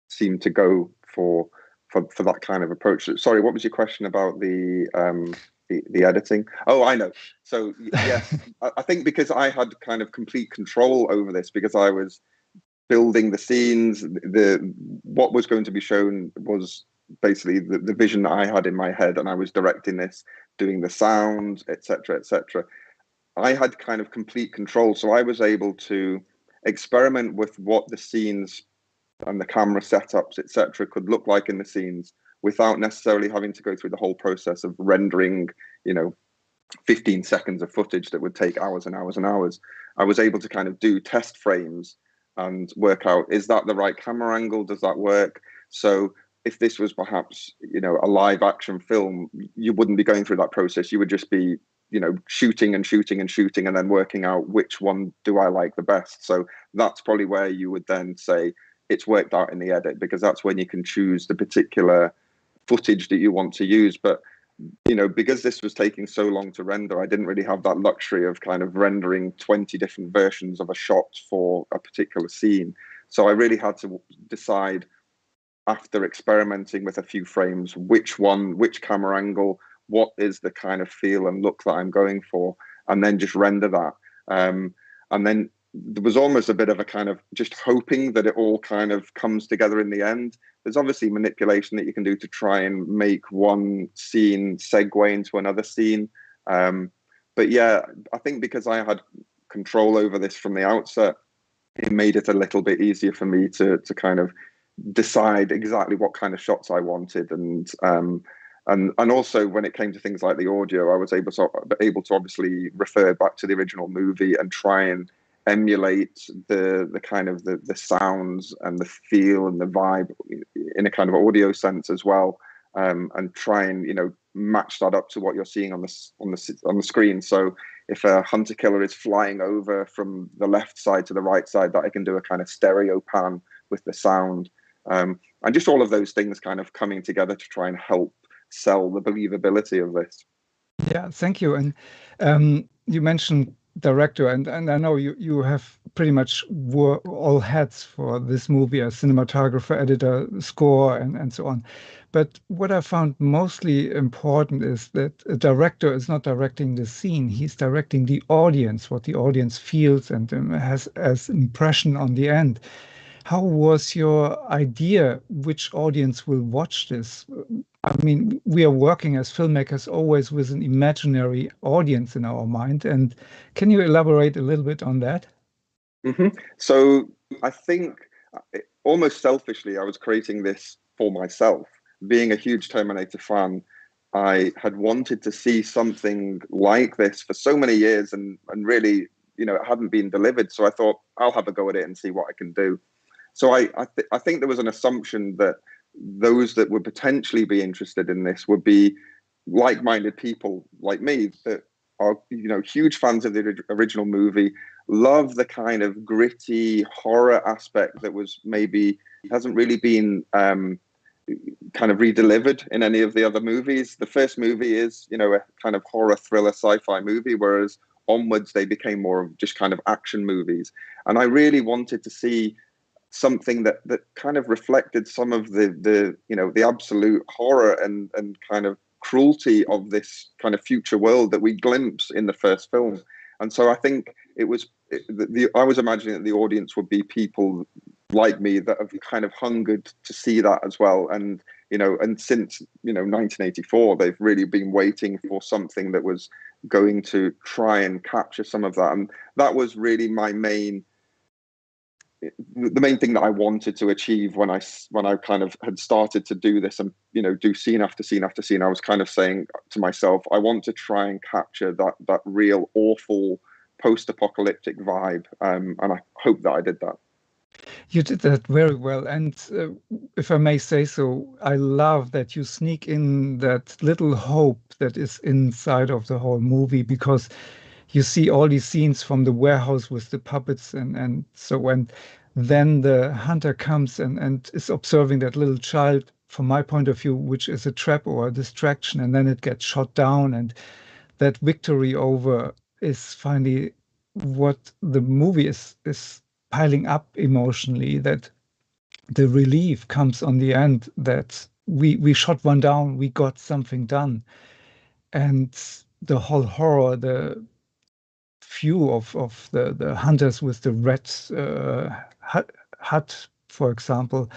[SPEAKER 3] seemed to go for that kind of approach. Sorry, what was your question about the editing? Oh, I know. So yes, I think because I had kind of complete control over this, because I was building the scenes, what was going to be shown was basically the vision that I had in my head, and I was directing this, doing the sound, etc., etc. I had kind of complete control, so I was able to experiment with what the scenes and the camera setups, etc., could look like in the scenes, without necessarily having to go through the whole process of rendering, 15 seconds of footage that would take hours and hours and hours. I was able to kind of do test frames and work out, is that the right camera angle? Does that work? So if this was perhaps, a live action film, you wouldn't be going through that process. You would just be, shooting and shooting and shooting, and then working out which one do I like the best. So that's probably where you would then say it's worked out in the edit, because that's when you can choose the particular footage that you want to use. But because this was taking so long to render, I didn't really have that luxury of kind of rendering 20 different versions of a shot for a particular scene. So I really had to decide, after experimenting with a few frames, which camera angle, what is the kind of feel and look that I'm going for, and then just render that. And then there was almost a bit of a kind of just hoping that it all kind of comes together in the end. There's obviously manipulation that you can do to try and make one scene segue into another scene. But yeah, I think because I had control over this from the outset, it made it a little bit easier for me to kind of decide exactly what kind of shots I wanted. And also when it came to things like the audio, I was able to obviously refer back to the original movie and try and emulate the kind of the sounds and the feel and the vibe in a kind of audio sense as well, and try and match that up to what you're seeing on the screen. So if a hunter killer is flying over from the left side to the right side, that I can do a kind of stereo pan with the sound, and just all of those things kind of coming together to try and help sell the believability of this.
[SPEAKER 2] Yeah, thank you. And you mentioned director, and I know you have pretty much wore all hats for this movie, as cinematographer, editor, score, and so on. But what I found mostly important is that a director is not directing the scene, he's directing the audience, what the audience feels and has as an impression on the end. How was your idea which audience will watch this? I mean, we are working as filmmakers always with an imaginary audience in our mind. And can you elaborate a little bit on that?
[SPEAKER 3] So I think almost selfishly, I was creating this for myself. Being a huge Terminator fan, I had wanted to see something like this for so many years, and really, it hadn't been delivered. So I thought, I'll have a go at it and see what I can do. So I think there was an assumption that those that would potentially be interested in this would be like-minded people like me that are, huge fans of the original movie, love the kind of gritty horror aspect that was maybe hasn't really been kind of redelivered in any of the other movies. The first movie is, a kind of horror thriller sci-fi movie, whereas onwards they became more of just kind of action movies. And I really wanted to see something that kind of reflected some of the absolute horror and kind of cruelty of this kind of future world that we glimpse in the first film. And so I think I was imagining that the audience would be people like me that have kind of hungered to see that as well. And, and since, 1984, they've really been waiting for something that was going to try and capture some of that. And that was really the main thing that I wanted to achieve when I kind of had started to do this and, do scene after scene after scene. I was kind of saying to myself, I want to try and capture that real awful post-apocalyptic vibe. And I hope that I did that.
[SPEAKER 2] You did that very well. And if I may say so, I love that you sneak in that little hope that is inside of the whole movie, because you see all these scenes from the warehouse with the puppets and so when then the hunter comes and is observing that little child, from my point of view, which is a trap or a distraction, and then it gets shot down, and that victory over is finally what the movie is piling up emotionally, that the relief comes on the end that we shot one down, we got something done. And the whole horror, the view of the hunters with the red hut, for example,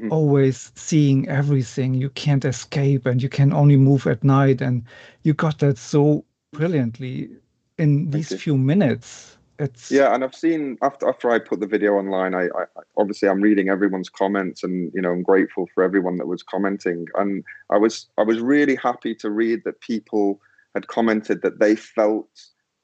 [SPEAKER 2] always seeing everything, you can't escape and you can only move at night, and you got that so brilliantly in these few minutes.
[SPEAKER 3] Yeah, and I've seen after I put the video online, I obviously I'm reading everyone's comments, and I'm grateful for everyone that was commenting, and I was really happy to read that people had commented that they felt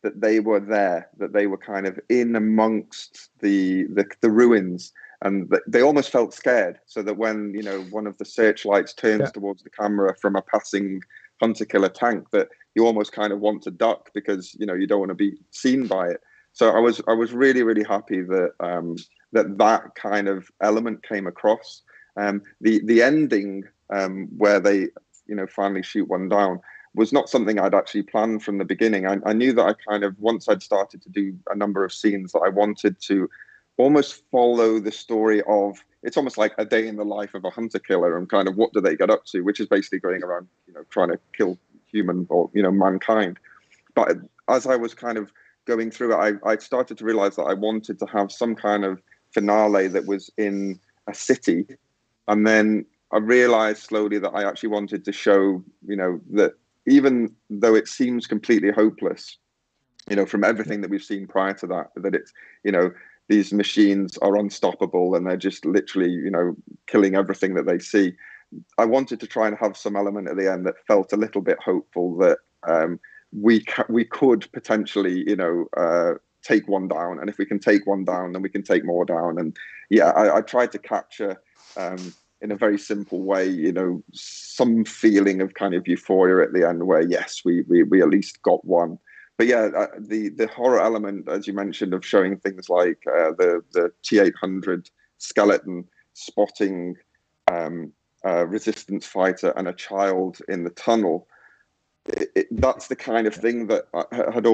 [SPEAKER 3] that they were there, that they were kind of in amongst the ruins, and they almost felt scared. So that when one of the searchlights turns towards the camera from a passing hunter killer tank, that you almost kind of want to duck because you don't want to be seen by it. So I was really, really happy that that kind of element came across. The ending where they finally shoot one down was not something I'd actually planned from the beginning. I knew that I kind of, once I'd started to do a number of scenes, that I wanted to almost follow the story of, it's almost like a day in the life of a hunter killer and kind of what do they get up to, which is basically going around trying to kill human or mankind. But as I was kind of going through it, I started to realize that I wanted to have some kind of finale that was in a city. And then I realized slowly that I actually wanted to show, that even though it seems completely hopeless, from everything that we've seen prior to that, that it's, these machines are unstoppable and they're just literally, killing everything that they see. I wanted to try and have some element at the end that felt a little bit hopeful, that we could potentially, take one down, and if we can take one down, then we can take more down. And yeah, I tried to capture in a very simple way, you know, some feeling of kind of euphoria at the end, where yes, we at least got one. But yeah, the horror element, as you mentioned, of showing things like the T-800 skeleton spotting resistance fighter and a child in the tunnel, that's the kind of thing that I'd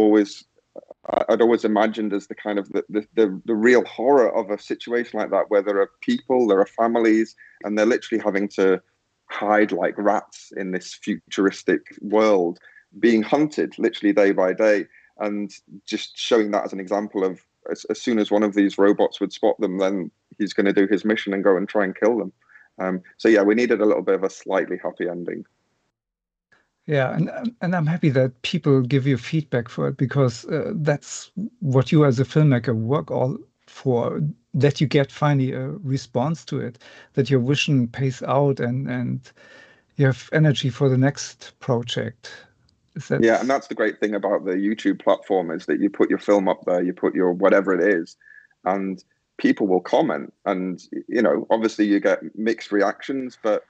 [SPEAKER 3] always imagined as the kind of the real horror of a situation like that, where there are people, there are families, and they're literally having to hide like rats in this futuristic world, being hunted literally day by day. And just showing that as an example of, as soon as one of these robots would spot them, then he's going to do his mission and go and try and kill them. So yeah, we needed a little bit of a slightly happy ending. Yeah,
[SPEAKER 2] and I'm happy that people give you feedback for it, because that's what you as a filmmaker work all for, that you get finally a response to it, that your vision pays out, and you have energy for the next project.
[SPEAKER 3] Yeah, and that's the great thing about the YouTube platform, is that you put your film up there, you put your whatever it is, and people will comment. And, you know, obviously you get mixed reactions, but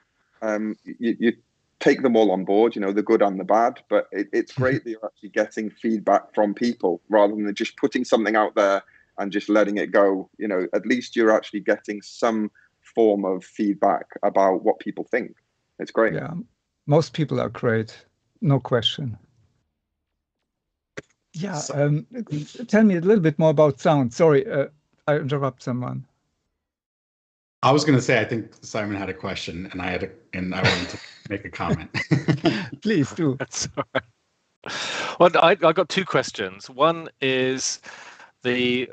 [SPEAKER 3] you take them all on board, you know, the good and the bad. But it's great that you're actually getting feedback from people, rather than just putting something out there and just letting it go. You know, at least you're actually getting some form of feedback about what people think. It's great.
[SPEAKER 2] Yeah, most people are great, no question. Yeah, tell me a little bit more about sound. Sorry, I interrupt someone.
[SPEAKER 4] I was going to say, I think Simon had a question, and I wanted to make a comment.
[SPEAKER 2] Please do.
[SPEAKER 1] That's all right. Well, I got two questions. One is the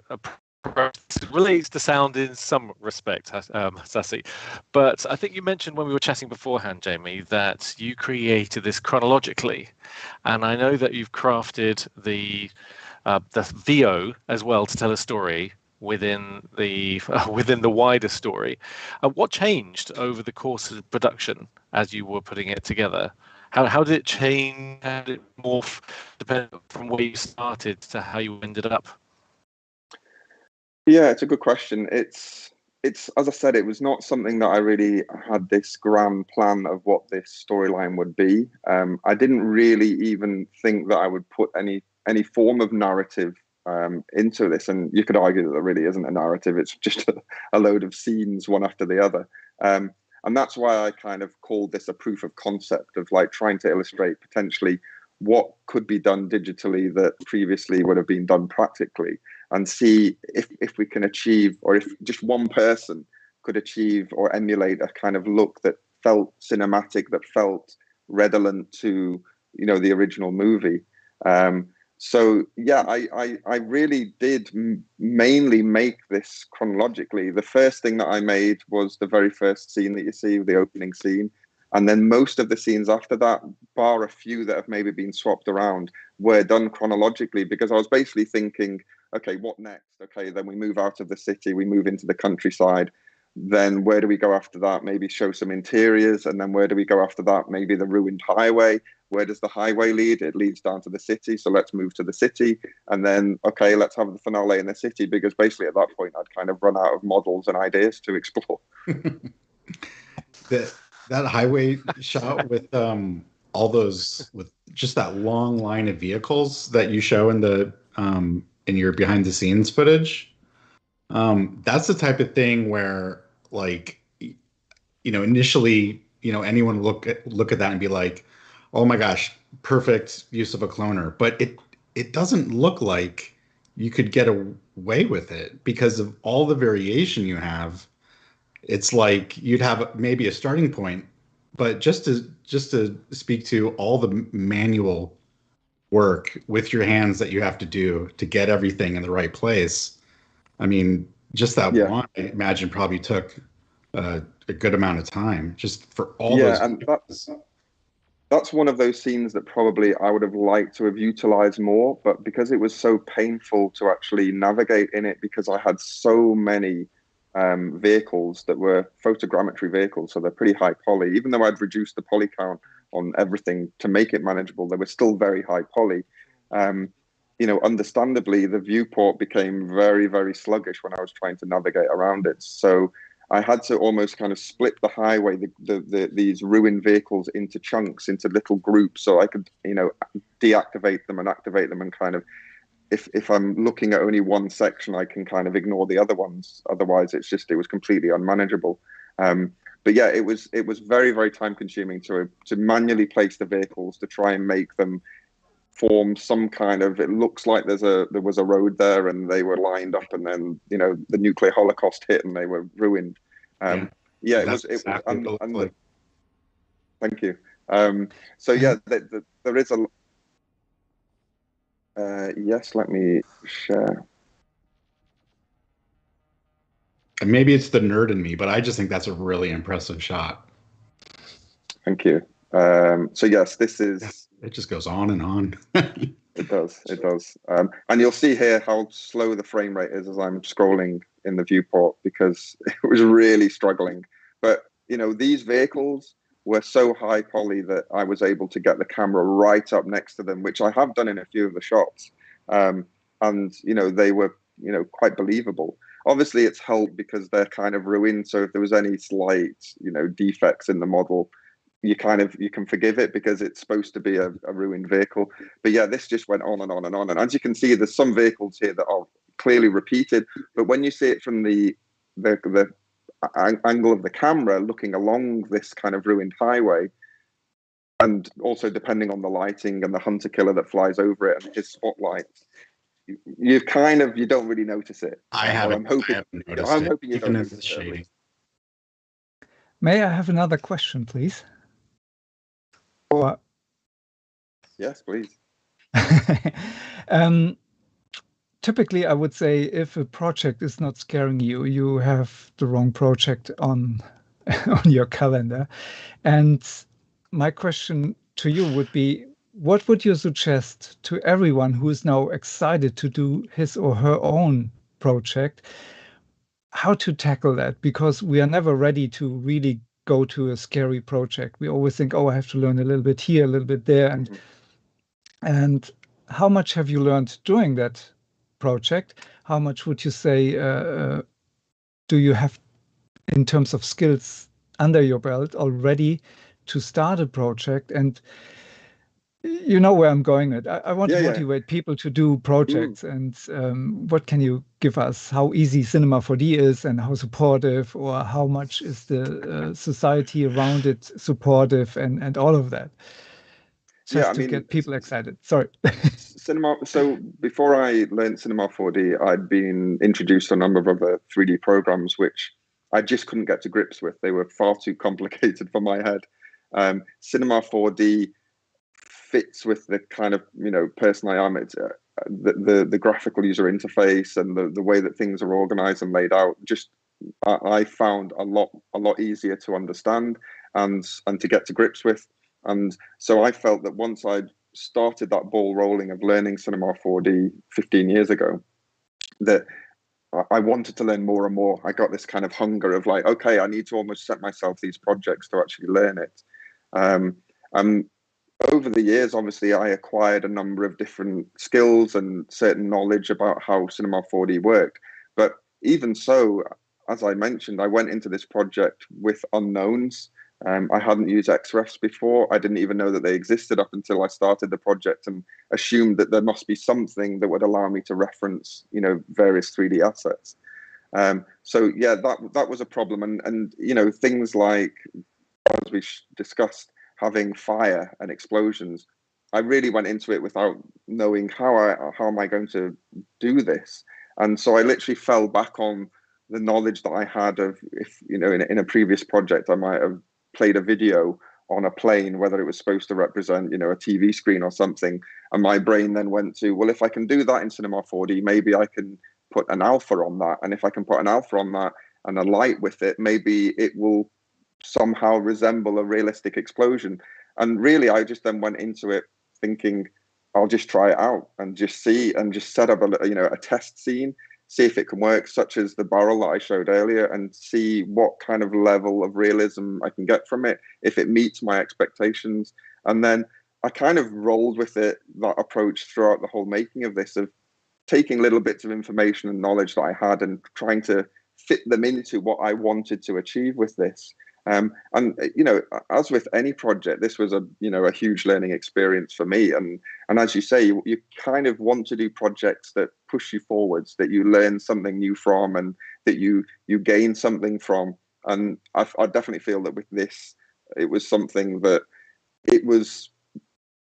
[SPEAKER 1] relates to sound in some respect, Sassy, but I think you mentioned when we were chatting beforehand, Jamie, that you created this chronologically, and I know that you've crafted the VO as well to tell a story within the wider story. What changed over the course of production as you were putting it together? How did it change? How did it morph, depending from where you started to how you ended up?
[SPEAKER 3] Yeah, it's a good question. It's as I said, it was not something that I really had this grand plan of what this storyline would be. I didn't really even think that I would put any form of narrative into this, and you could argue that there really isn't a narrative. It's just a load of scenes, one after the other. And that's why I kind of called this a proof of concept, of like trying to illustrate potentially what could be done digitally that previously would have been done practically, and see if we can achieve, or if just one person could achieve or emulate a kind of look that felt cinematic, that felt redolent to, you know, the original movie. So yeah, I really did mainly make this chronologically. The first thing that I made was the very first scene that you see, the opening scene. And then most of the scenes after that, bar a few that have maybe been swapped around, were done chronologically, because I was basically thinking, okay, what next? Okay, then we move out of the city, we move into the countryside. Then where do we go after that? Maybe show some interiors. And then where do we go after that? Maybe the ruined highway. Where does the highway lead? It leads down to the city. So let's move to the city. And then, okay, let's have the finale in the city, because basically at that point, I'd kind of run out of models and ideas to explore.
[SPEAKER 4] That highway shot with all those, with just that long line of vehicles that you show in the in your behind the scenes footage, that's the type of thing where, like, you know, initially, you know, anyone look at that and be like, oh my gosh, perfect use of a cloner. But it doesn't look like you could get away with it because of all the variation you have. It's like you'd have maybe a starting point, but just to speak to all the manual work with your hands that you have to do to get everything in the right place. I mean, just that one, I imagine, probably took a good amount of time just for all those.
[SPEAKER 3] Yeah, and that's one of those scenes that probably I would have liked to have utilized more, but because it was so painful to actually navigate in it, because I had so many vehicles that were photogrammetry vehicles, so they're pretty high poly. Even though I'd reduced the poly count on everything to make it manageable, they were still very high poly. understandably, the viewport became very, very sluggish when I was trying to navigate around it. So I had to almost kind of split the highway, these ruined vehicles, into chunks, into little groups, so I could, deactivate them and activate them, and kind of, if I'm looking at only one section, I can kind of ignore the other ones. Otherwise, it was completely unmanageable. But yeah, it was very, very time consuming to manually place the vehicles, to try and make them form some kind of, it looks like there was a road there and they were lined up, and then the nuclear holocaust hit and they were ruined. It was like. Thank you. So yeah, there is a yes, let me share.
[SPEAKER 4] And maybe it's the nerd in me, but I just think that's a really impressive shot.
[SPEAKER 3] Thank you. So yes, this is.
[SPEAKER 4] It just goes on and on.
[SPEAKER 3] It does. And you'll see here how slow the frame rate is as I'm scrolling in the viewport, because it was really struggling. But these vehicles were so high poly that I was able to get the camera right up next to them, which I have done in a few of the shots. And they were quite believable. Obviously, it's helped because they're kind of ruined. So if there was any slight defects in the model, you can forgive it, because it's supposed to be a ruined vehicle. But yeah, this just went on and on and on. And as you can see, there's some vehicles here that are clearly repeated, but when you see it from the angle of the camera looking along this kind of ruined highway, and also depending on the lighting and the hunter killer that flies over it and his spotlight, you don't really notice it.
[SPEAKER 4] I'm hoping you don't notice it. Shading.
[SPEAKER 2] May I have another question, please? Or
[SPEAKER 3] yes, please.
[SPEAKER 2] Typically, I would say if a project is not scaring you, you have the wrong project on your calendar. And my question to you would be, what would you suggest to everyone who is now excited to do his or her own project, how to tackle that? Because we are never ready to really go to a scary project. We always think, oh, I have to learn a little bit here, a little bit there. And how much have you learned doing that project? How much would you say do you have in terms of skills under your belt already to start a project? And you know where I'm going with. I want to motivate people to do projects. And what can you give us? How easy Cinema 4D is, and how supportive, or how much is the society around it supportive, and all of that? Just to get people excited. Sorry.
[SPEAKER 3] Cinema. So before I learned Cinema 4D, I'd been introduced to a number of other 3D programs, which I just couldn't get to grips with. They were far too complicated for my head. Cinema 4D fits with the kind of person I am. It's the graphical user interface and the way that things are organized and laid out. Just I found a lot easier to understand and to get to grips with. And so I felt that once I'd started that ball rolling of learning Cinema 4D 15 years ago, that I wanted to learn more and more. I got this kind of hunger of like, okay, I need to almost set myself these projects to actually learn it. Over the years, obviously, I acquired a number of different skills and certain knowledge about how Cinema 4D worked. But even so, as I mentioned, I went into this project with unknowns. I hadn't used XRefs before. I didn't even know that they existed up until I started the project, and assumed that there must be something that would allow me to reference, various 3D assets. So yeah, that was a problem. And things like, as we discussed, having fire and explosions, I really went into it without knowing how am I going to do this. And so I literally fell back on the knowledge that I had of, if in a previous project, I might have played a video on a plane, whether it was supposed to represent, a TV screen or something. And my brain then went to, well, if I can do that in Cinema 4D, maybe I can put an alpha on that. And if I can put an alpha on that and a light with it, maybe it will somehow resemble a realistic explosion. And really, I just then went into it thinking, I'll just try it out and just see, and just set up a test scene, see if it can work, such as the barrel that I showed earlier, and see what kind of level of realism I can get from it, if it meets my expectations. And then I kind of rolled with that approach throughout the whole making of this, of taking little bits of information and knowledge that I had and trying to fit them into what I wanted to achieve with this. And as with any project, this was a huge learning experience for me. And as you say, you kind of want to do projects that push you forwards, that you learn something new from, and that you gain something from. And I definitely feel that with this, it was something that it was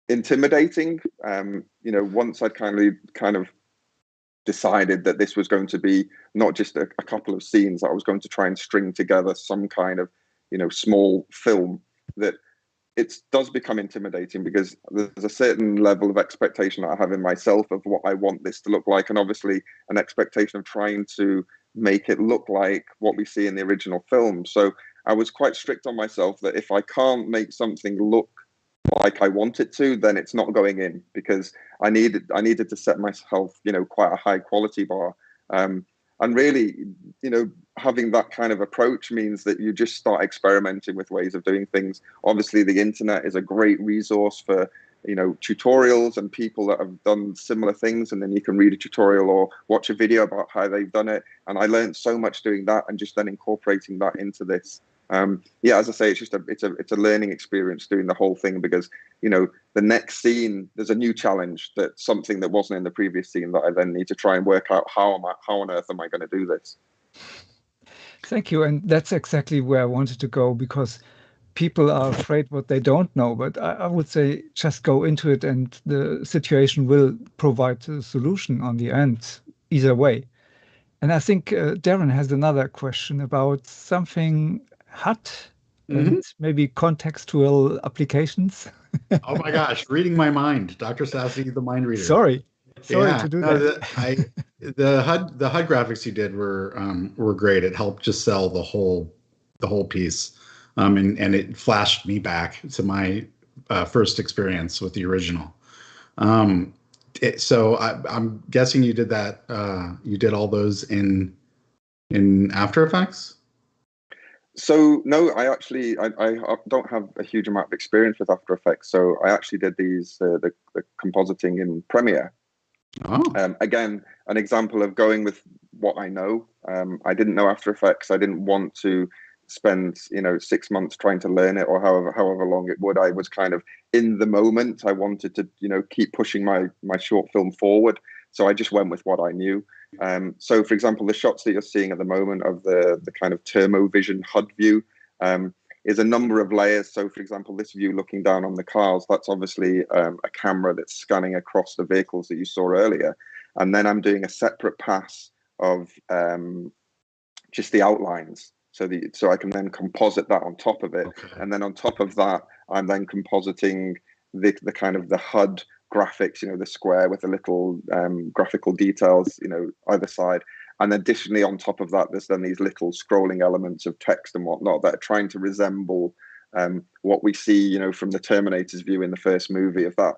[SPEAKER 3] intimidating. Once I'd kind of decided that this was going to be not just a couple of scenes, I was going to try and string together some kind of small film, that it does become intimidating, because there's a certain level of expectation that I have in myself of what I want this to look like, and obviously an expectation of trying to make it look like what we see in the original film. So I was quite strict on myself that if I can't make something look like I want it to, then it's not going in, because I needed to set myself quite a high quality bar. And really, having that kind of approach means that you just start experimenting with ways of doing things. Obviously, the internet is a great resource for, tutorials and people that have done similar things. And then you can read a tutorial or watch a video about how they've done it. And I learned so much doing that, and just then incorporating that into this. As I say, it's just it's a learning experience doing the whole thing, because the next scene, there's a new challenge, that's something that wasn't in the previous scene, that I then need to try and work out how on earth am I going to do this.
[SPEAKER 2] Thank you. And that's exactly where I wanted to go, because people are afraid what they don't know. But I would say just go into it, and the situation will provide a solution on the end, either way. And I think Darren has another question about something hot and maybe contextual applications.
[SPEAKER 4] Oh my gosh, reading my mind, Dr. Sassy, the mind reader.
[SPEAKER 2] Sorry to do that.
[SPEAKER 4] The HUD graphics you did were great. It helped just sell the whole piece, and it flashed me back to my first experience with the original. So I'm guessing you did that. You did all those in After Effects?
[SPEAKER 3] So no, I don't have a huge amount of experience with After Effects. So I actually did the compositing in Premiere.
[SPEAKER 4] Oh.
[SPEAKER 3] Again, an example of going with what I know. I didn't know After Effects. I didn't want to spend 6 months trying to learn it, or however long it would. I was kind of in the moment. I wanted to keep pushing my short film forward. So I just went with what I knew. So, for example, the shots that you're seeing at the moment of the kind of thermovision HUD view is a number of layers. So, for example, this view looking down on the cars, that's obviously a camera that's scanning across the vehicles that you saw earlier. And then I'm doing a separate pass of just the outlines. So I can then composite that on top of it. Okay. And then on top of that, I'm then compositing the kind of the HUD graphics, the square with the little graphical details, either side. And additionally, on top of that, there's then these little scrolling elements of text and whatnot that are trying to resemble what we see, from the Terminator's view in the first movie, of that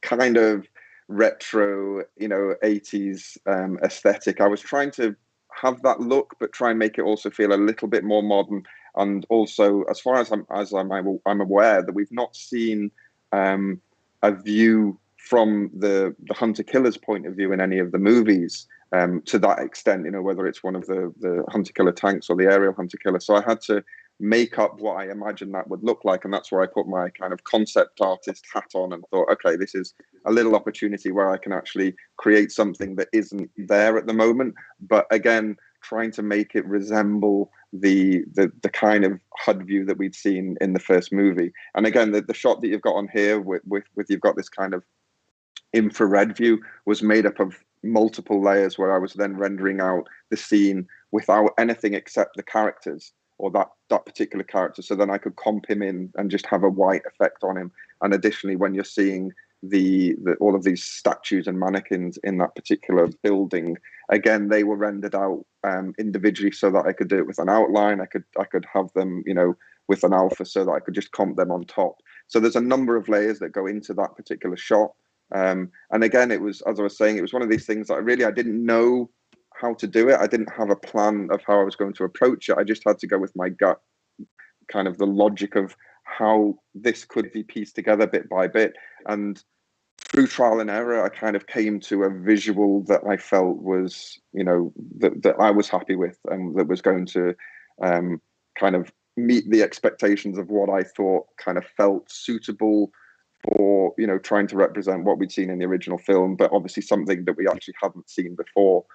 [SPEAKER 3] kind of retro, 80s aesthetic. I was trying to have that look, but try and make it also feel a little bit more modern. And also, as far as I'm aware, that we've not seen a view from the hunter-killer's point of view in any of the movies to that extent, whether it's one of the hunter-killer tanks or the aerial hunter-killer. So I had to make up what I imagined that would look like, and that's where I put my kind of concept artist hat on and thought, okay, this is a little opportunity where I can actually create something that isn't there at the moment, but again, trying to make it resemble the kind of HUD view that we'd seen in the first movie. And again, the shot that you've got on here with you've got this kind of infrared view was made up of multiple layers, where I was then rendering out the scene without anything except the characters, or that particular character. So then I could comp him in and just have a white effect on him. And additionally, when you're seeing the all of these statues and mannequins in that particular building, again, they were rendered out individually, so that I could do it with an outline. I could have them, with an alpha, so that I could just comp them on top. So there's a number of layers that go into that particular shot. And again, it was, as I was saying, it was one of these things that I didn't know how to do it. I didn't have a plan of how I was going to approach it. I just had to go with my gut, kind of the logic of how this could be pieced together bit by bit. And through trial and error, I kind of came to a visual that I felt was, that I was happy with, and that was going to kind of meet the expectations of what I thought kind of felt suitable for, trying to represent what we'd seen in the original film, but obviously something that we actually hadn't seen before.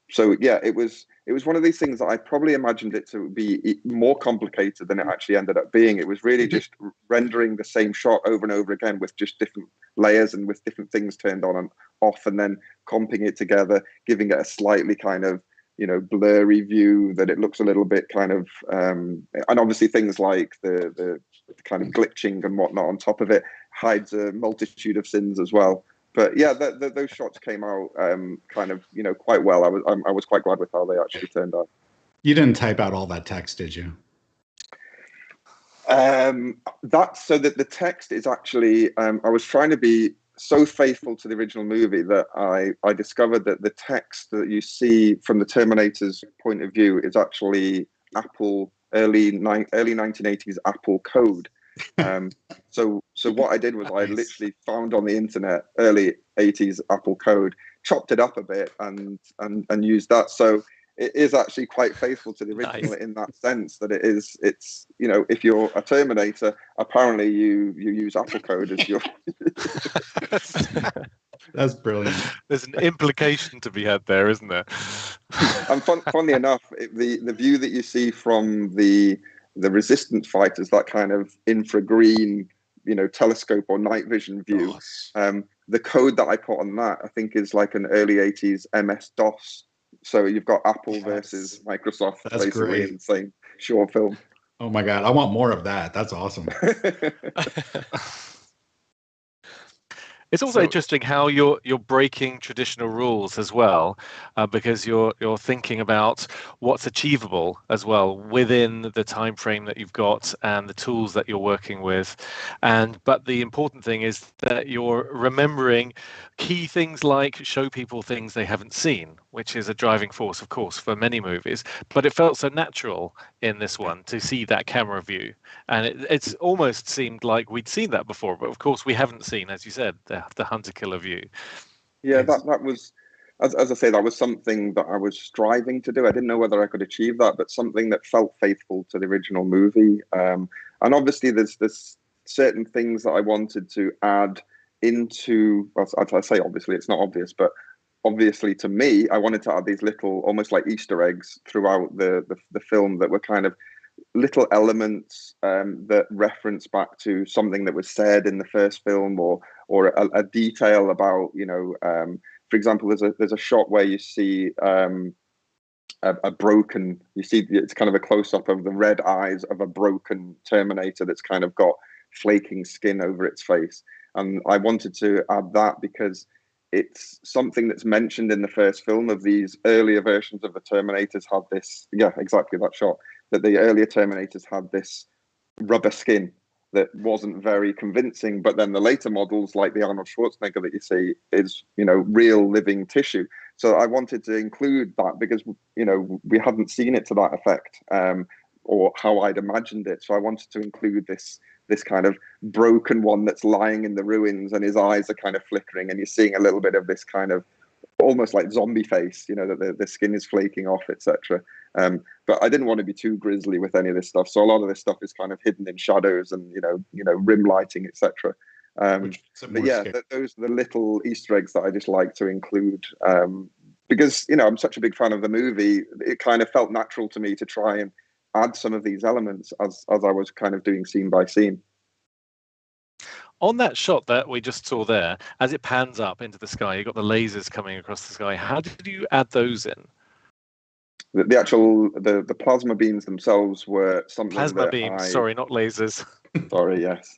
[SPEAKER 3] So yeah, it was one of these things that I probably imagined it to be more complicated than it actually ended up being. It was really just rendering the same shot over and over again with just different layers and with different things turned on and off, and then comping it together, giving it a slightly kind of, blurry view that it looks a little bit kind of, and obviously things like the kind of glitching and whatnot on top of it hides a multitude of sins as well. But yeah, those shots came out kind of, quite well. I was quite glad with how they actually turned out.
[SPEAKER 4] You didn't type out all that text, did you?
[SPEAKER 3] That's so that the text is actually, I was trying to be so faithful to the original movie that I discovered that the text that you see from the Terminator's point of view is actually Apple early 1980s Apple code. So what I did was I literally found on the internet early 80s Apple code, chopped it up a bit, and used that. So it is actually quite faithful to the original in that sense, that it's if you're a Terminator, apparently you use Apple code as your.
[SPEAKER 4] That's brilliant.
[SPEAKER 1] There's an implication to be had there, isn't there?
[SPEAKER 3] And funnily enough, the view that you see from the resistance fighters, that kind of infragreen, telescope or night vision view, the code that I put on that, I think, is like an early 80s MS-DOS. So you've got Apple versus Microsoft. That's basically great. In the same short film.
[SPEAKER 4] Oh my God, I want more of that. That's awesome.
[SPEAKER 1] It's also interesting how you're breaking traditional rules as well, because you're thinking about what's achievable as well within the time frame that you've got and the tools that you're working with. But the important thing is that you're remembering key things like show people things they haven't seen, which is a driving force, of course, for many movies. But it felt so natural in this one to see that camera view, and it's almost seemed like we'd seen that before, but of course we haven't seen, as you said, the hunter-killer view.
[SPEAKER 3] Yeah, that was, as I say, that was something that I was striving to do. I didn't know whether I could achieve that, but something that felt faithful to the original movie. And obviously there's certain things that I wanted to add into, well, I say obviously, it's not obvious, but obviously to me, I wanted to add these little, almost like Easter eggs throughout the film that were kind of little elements that reference back to something that was said in the first film, or a detail about, for example, there's a shot where you see a broken, it's kind of a close-up of the red eyes of a broken Terminator that's kind of got flaking skin over its face. And I wanted to add that because it's something that's mentioned in the first film of these earlier versions of the Terminators had this, yeah, exactly that shot, that the earlier Terminators had this rubber skin that wasn't very convincing, but then the later models, like the Arnold Schwarzenegger that you see, is, real living tissue. So I wanted to include that because, we hadn't seen it to that effect, or how I'd imagined it. So I wanted to include this kind of broken one that's lying in the ruins, and his eyes are kind of flickering, and you're seeing a little bit of this kind of almost like zombie face, that the skin is flaking off, etc. But I didn't want to be too grisly with any of this stuff, so a lot of this stuff is kind of hidden in shadows and rim lighting, etc. But yeah, those are the little Easter eggs that I just like to include, because I'm such a big fan of the movie. It kind of felt natural to me to try and add some of these elements as I was kind of doing scene by scene.
[SPEAKER 1] On that shot that we just saw there, as it pans up into the sky, you've got the lasers coming across the sky. How did you add those in?
[SPEAKER 3] The actual the plasma beams themselves were something
[SPEAKER 1] plasma beams. Sorry, not lasers.
[SPEAKER 3] Sorry, yes.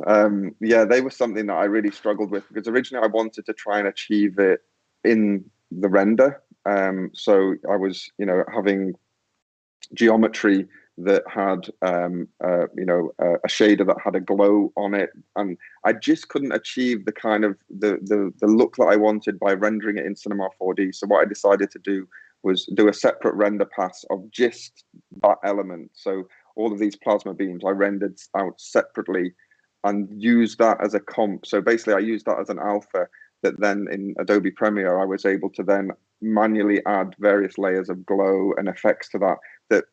[SPEAKER 3] Yeah, they were something that I really struggled with because originally I wanted to try and achieve it in the render. So I was, having geometry that had a shader that had a glow on it, and I just couldn't achieve the kind of the look that I wanted by rendering it in Cinema 4D. So what I decided to do was do a separate render pass of just that element. So all of these plasma beams I rendered out separately, and use that as a comp. So basically I used that as an alpha that then in Adobe Premiere, I was able to then manually add various layers of glow and effects to that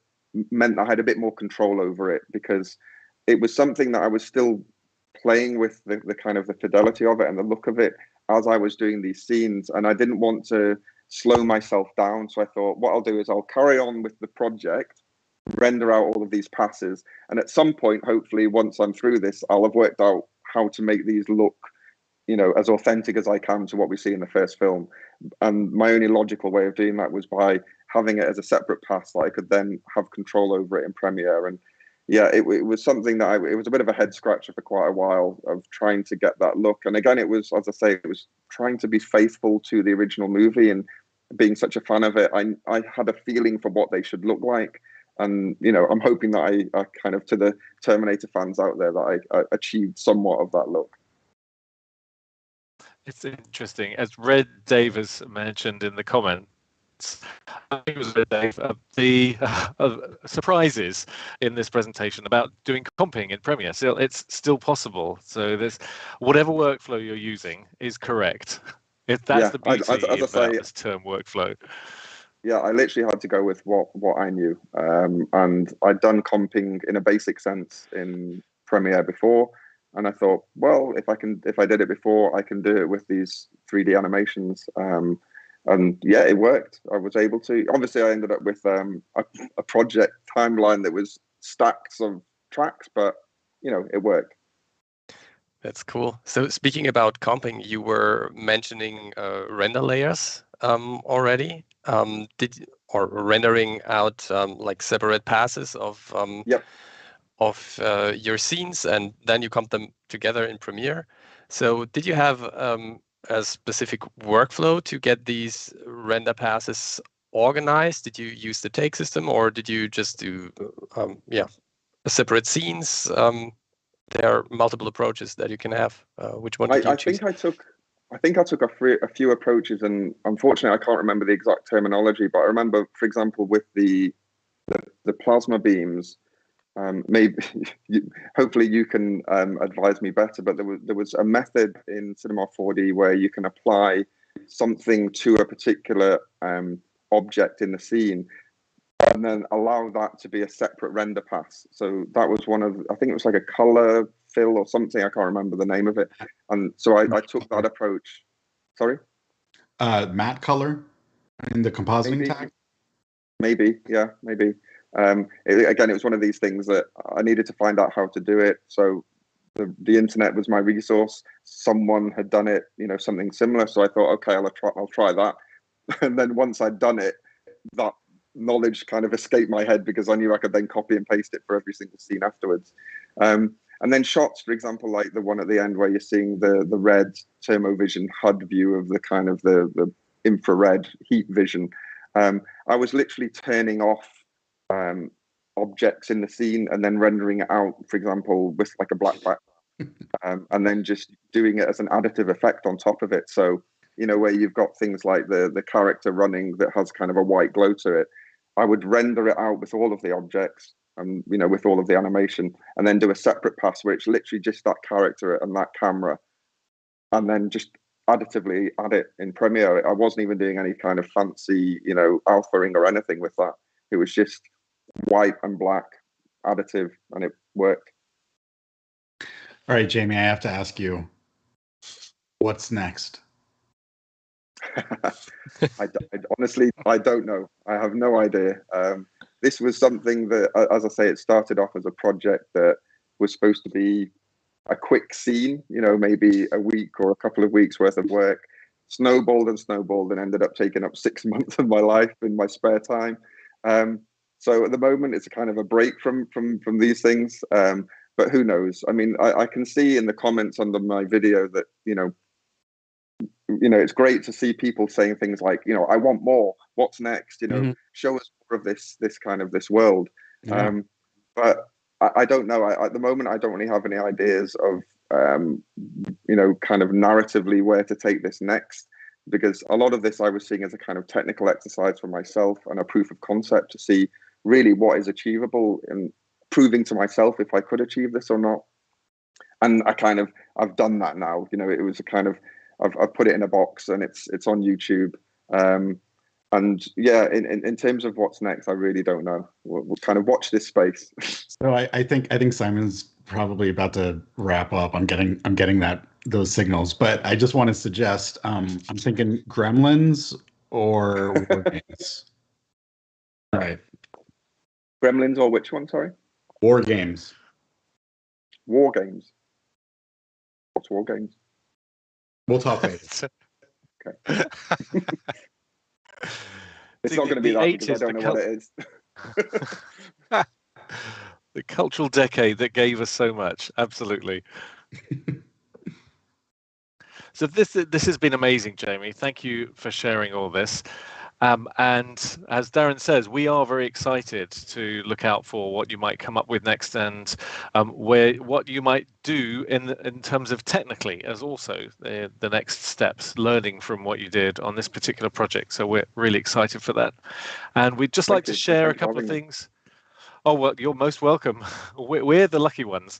[SPEAKER 3] meant I had a bit more control over it, because it was something that I was still playing with the kind of the fidelity of it and the look of it as I was doing these scenes. And I didn't want to slow myself down. So I thought what I'll do is I'll carry on with the project, render out all of these passes. And at some point, hopefully, once I'm through this, I'll have worked out how to make these look, you know, as authentic as I can to what we see in the first film. And my only logical way of doing that was by having it as a separate pass that I could then have control over it in Premiere. And yeah, it was something that it was a bit of a head scratcher for quite a while of trying to get that look. And again, it was, as I say, it was trying to be faithful to the original movie, and being such a fan of it, I had a feeling for what they should look like. And, you know, I'm hoping that I kind of, to the Terminator fans out there, that I achieved somewhat of that look.
[SPEAKER 1] It's interesting, as Red Davis mentioned in the comments. I think it was Red Dave, the surprises in this presentation about doing comping in Premiere. So it's still possible. So there's whatever workflow you're using is correct. That's the beauty about this term workflow.
[SPEAKER 3] Yeah, I literally had to go with what I knew, and I'd done comping in a basic sense in Premiere before. And I thought, well, if I did it before, I can do it with these 3D animations. And yeah, it worked. I was able to. Obviously, I ended up with a project timeline that was stacks of tracks, but you know, it worked.
[SPEAKER 5] That's cool. So speaking about comping, you were mentioning render layers already. Or rendering out like separate passes of
[SPEAKER 3] Yep.
[SPEAKER 5] of your scenes, and then you comp them together in Premiere. So did you have a specific workflow to get these render passes organized? Did you use the take system, or did you just do separate scenes? There are multiple approaches that you can have. Which one did you choose?
[SPEAKER 3] I think I took a few approaches, and unfortunately I can't remember the exact terminology, but I remember, for example, with the plasma beams, maybe hopefully you can advise me better, but there was a method in Cinema 4D where you can apply something to a particular object in the scene and then allow that to be a separate render pass. So that was one of, I think it was like a color fill or something, I can't remember the name of it. And so I took that approach. Sorry?
[SPEAKER 4] Matte color in the compositing tag?
[SPEAKER 3] Maybe, yeah, maybe. Again, it was one of these things that I needed to find out how to do it. So the internet was my resource. Someone had done it, you know, something similar. So I thought, okay, I'll try that. And then once I'd done it, that knowledge kind of escaped my head, because I knew I could then copy and paste it for every single scene afterwards. And then shots, for example, like the one at the end where you're seeing the red thermovision HUD view of the kind of the infrared heat vision. I was literally turning off objects in the scene and then rendering it out, for example, with like a black background, and then just doing it as an additive effect on top of it. So, you know, where you've got things like the character running that has kind of a white glow to it, I would render it out with all of the objects and, you know, with all of the animation, and then do a separate pass where it's literally just that character and that camera, and then just additively add it in Premiere. I wasn't even doing any kind of fancy, you know, alphaing or anything with that. It was just white and black additive, and it worked.
[SPEAKER 4] All right, Jamie, I have to ask you, what's next?
[SPEAKER 3] Honestly, I don't know. I have no idea. This was something that, as I say, it started off as a project that was supposed to be a quick scene, you know, maybe a week or a couple of weeks worth of work. Snowballed and ended up taking up 6 months of my life in my spare time. So at the moment, it's a kind of a break from these things. But who knows? I mean, I can see in the comments under my video that, you know, it's great to see people saying things like, you know, I want more. What's next? You know, show us more of this kind of this world. Yeah. But I don't know. At the moment, I don't really have any ideas of, you know, kind of narratively where to take this next, because a lot of this I was seeing as a kind of technical exercise for myself and a proof of concept to see really what is achievable, and proving to myself if I could achieve this or not. And I've done that now. You know, it was a kind of, I've put it in a box and it's on YouTube. And yeah, in terms of what's next, I really don't know. We'll kind of watch this space.
[SPEAKER 4] So I think Simon's probably about to wrap up. I'm getting those signals, but I just want to suggest I'm thinking Gremlins or War Games. All right,
[SPEAKER 3] Gremlins or which one? Sorry,
[SPEAKER 4] War Games.
[SPEAKER 3] War Games. What's War Games?
[SPEAKER 4] We'll talk later.
[SPEAKER 3] Okay. It's not going to be that because I don't know what it is.
[SPEAKER 1] The cultural decade that gave us so much. Absolutely. So this has been amazing, Jamie. Thank you for sharing all this. And as Darren says, we are very excited to look out for what you might come up with next, and what you might do in terms of technically as also the next steps, learning from what you did on this particular project. So we're really excited for that, and we'd just like to share a couple of things. Oh, well, you're most welcome. We're the lucky ones.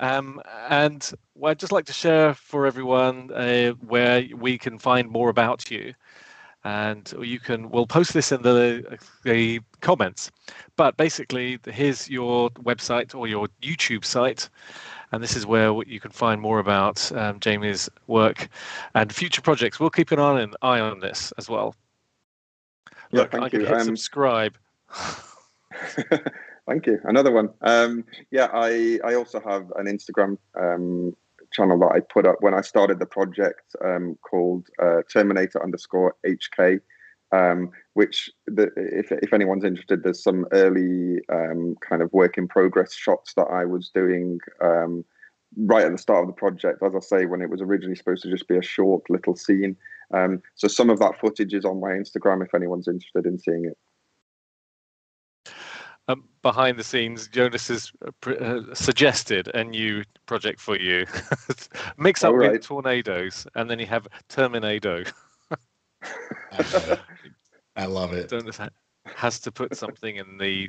[SPEAKER 1] And I'd just like to share for everyone where we can find more about you. And we'll post this in the comments. But basically, here's your website or your YouTube site. And this is where you can find more about Jamie's work and future projects. We'll keep an eye on this as well.
[SPEAKER 3] Yeah,
[SPEAKER 1] Look, I can hit subscribe.
[SPEAKER 3] Thank you. Another one. I also have an Instagram channel that I put up when I started the project called Terminator_HK, which if anyone's interested, there's some early kind of work in progress shots that I was doing right at the start of the project, as I say, when it was originally supposed to just be a short little scene. So some of that footage is on my Instagram if anyone's interested in seeing it.
[SPEAKER 1] Behind the scenes, Jonas has suggested a new project for you. Mix up with tornadoes, and then you have Terminator.
[SPEAKER 4] I love it.
[SPEAKER 1] Jonas has to put something in the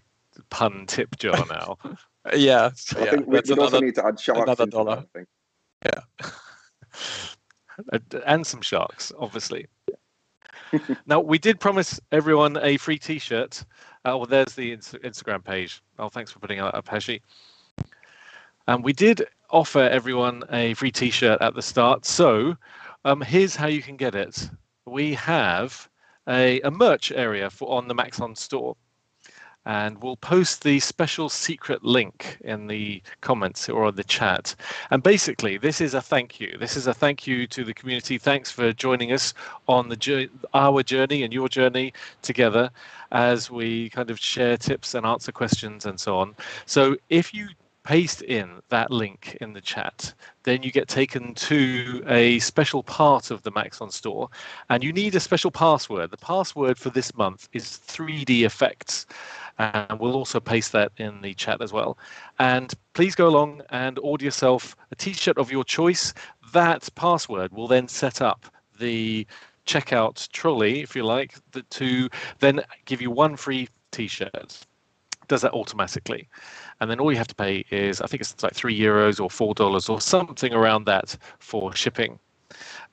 [SPEAKER 1] pun tip jar now.
[SPEAKER 5] Yeah.
[SPEAKER 3] I think we also need to add sharks
[SPEAKER 5] another
[SPEAKER 3] into
[SPEAKER 5] dollar.
[SPEAKER 3] that thing.
[SPEAKER 1] Yeah. And some sharks, obviously. Now, we did promise everyone a free T-shirt. Well, there's the Instagram page. Oh, thanks for putting that up, Heshi. And we did offer everyone a free T-shirt at the start. So here's how you can get it. We have a merch area on the Maxon store. And we'll post the special secret link in the comments or on the chat. And basically, this is a thank you. This is a thank you to the community. Thanks for joining us on our journey and your journey together as we kind of share tips and answer questions and so on. So if you paste in that link in the chat, then you get taken to a special part of the Maxon store, and you need a special password. The password for this month is 3D effects. And we'll also paste that in the chat as well. And please go along and order yourself a T-shirt of your choice. That password will then set up the checkout trolley, if you like, to then give you one free T-shirt. Does that automatically. And then all you have to pay is, I think it's like €3 or $4 or something around that for shipping.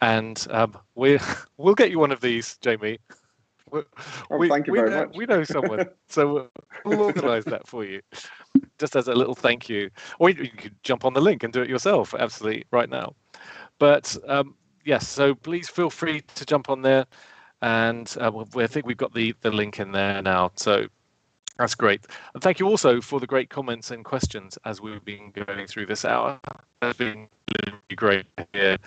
[SPEAKER 1] And we'll get you one of these, Jamie.
[SPEAKER 3] Thank you very much.
[SPEAKER 1] We know someone, so we'll organise that for you, just as a little thank you. Or you could jump on the link and do it yourself, absolutely, right now. But yes, so please feel free to jump on there, and I think we've got the link in there now. So that's great. And thank you also for the great comments and questions as we've been going through this hour. That's been really great to hear.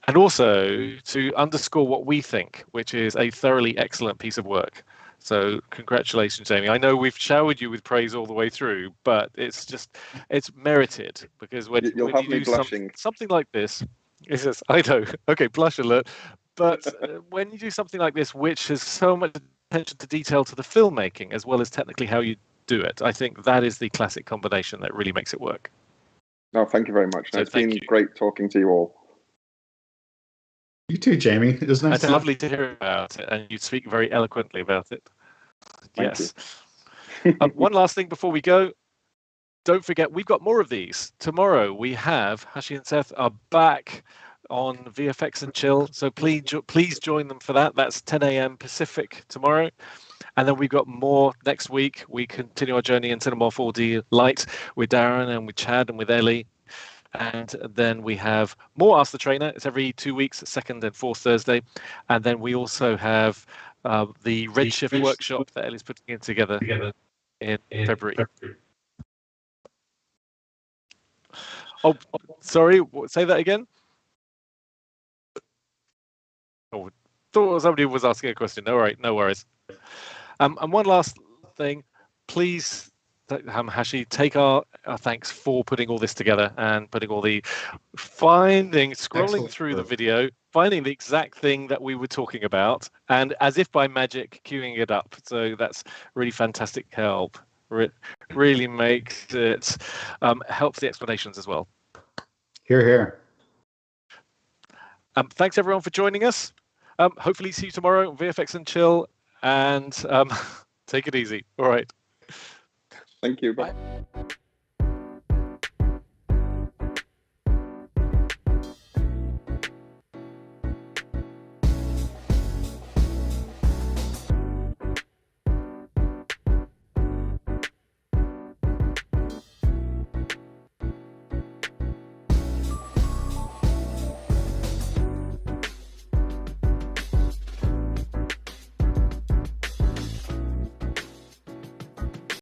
[SPEAKER 1] And also to underscore what we think, which is a thoroughly excellent piece of work. So congratulations, Jamie. I know we've showered you with praise all the way through, but it's merited, because when you do something like this, it's just, I know, okay, blush alert. But when you do something like this, which has so much attention to detail to the filmmaking as well as technically how you do it, I think that is the classic combination that really makes it work.
[SPEAKER 3] No, thank you very much.
[SPEAKER 1] So
[SPEAKER 3] it's been great talking to you all.
[SPEAKER 4] You too, Jamie. It was nice.
[SPEAKER 1] It's lovely to hear about it, and you speak very eloquently about it.
[SPEAKER 3] Thank
[SPEAKER 1] yes. One last thing before we go. don't forget, we've got more of these. Tomorrow we have Hashi and Seth are back on VFX and Chill. So please join them for that. That's 10 a.m. Pacific tomorrow. And then we've got more next week. We continue our journey in Cinema 4D Lite with Darren and with Chad and with Ellie. And then we have more Ask the Trainer. It's every 2 weeks, second and fourth Thursday. And then we also have the Redshift workshop that Ellie's putting it together in February. Oh, sorry. Say that again. Oh, thought somebody was asking a question. All right, no worries. And one last thing, please, Hashi, take our thanks for putting all this together and putting all the scrolling through the video, finding the exact thing that we were talking about, and as if by magic, queuing it up. So that's really fantastic help. Really makes it, helps the explanations as well.
[SPEAKER 4] Hear, hear.
[SPEAKER 1] Thanks everyone for joining us. Hopefully see you tomorrow on VFX and Chill, and take it easy. All right.
[SPEAKER 3] Thank you. Bye.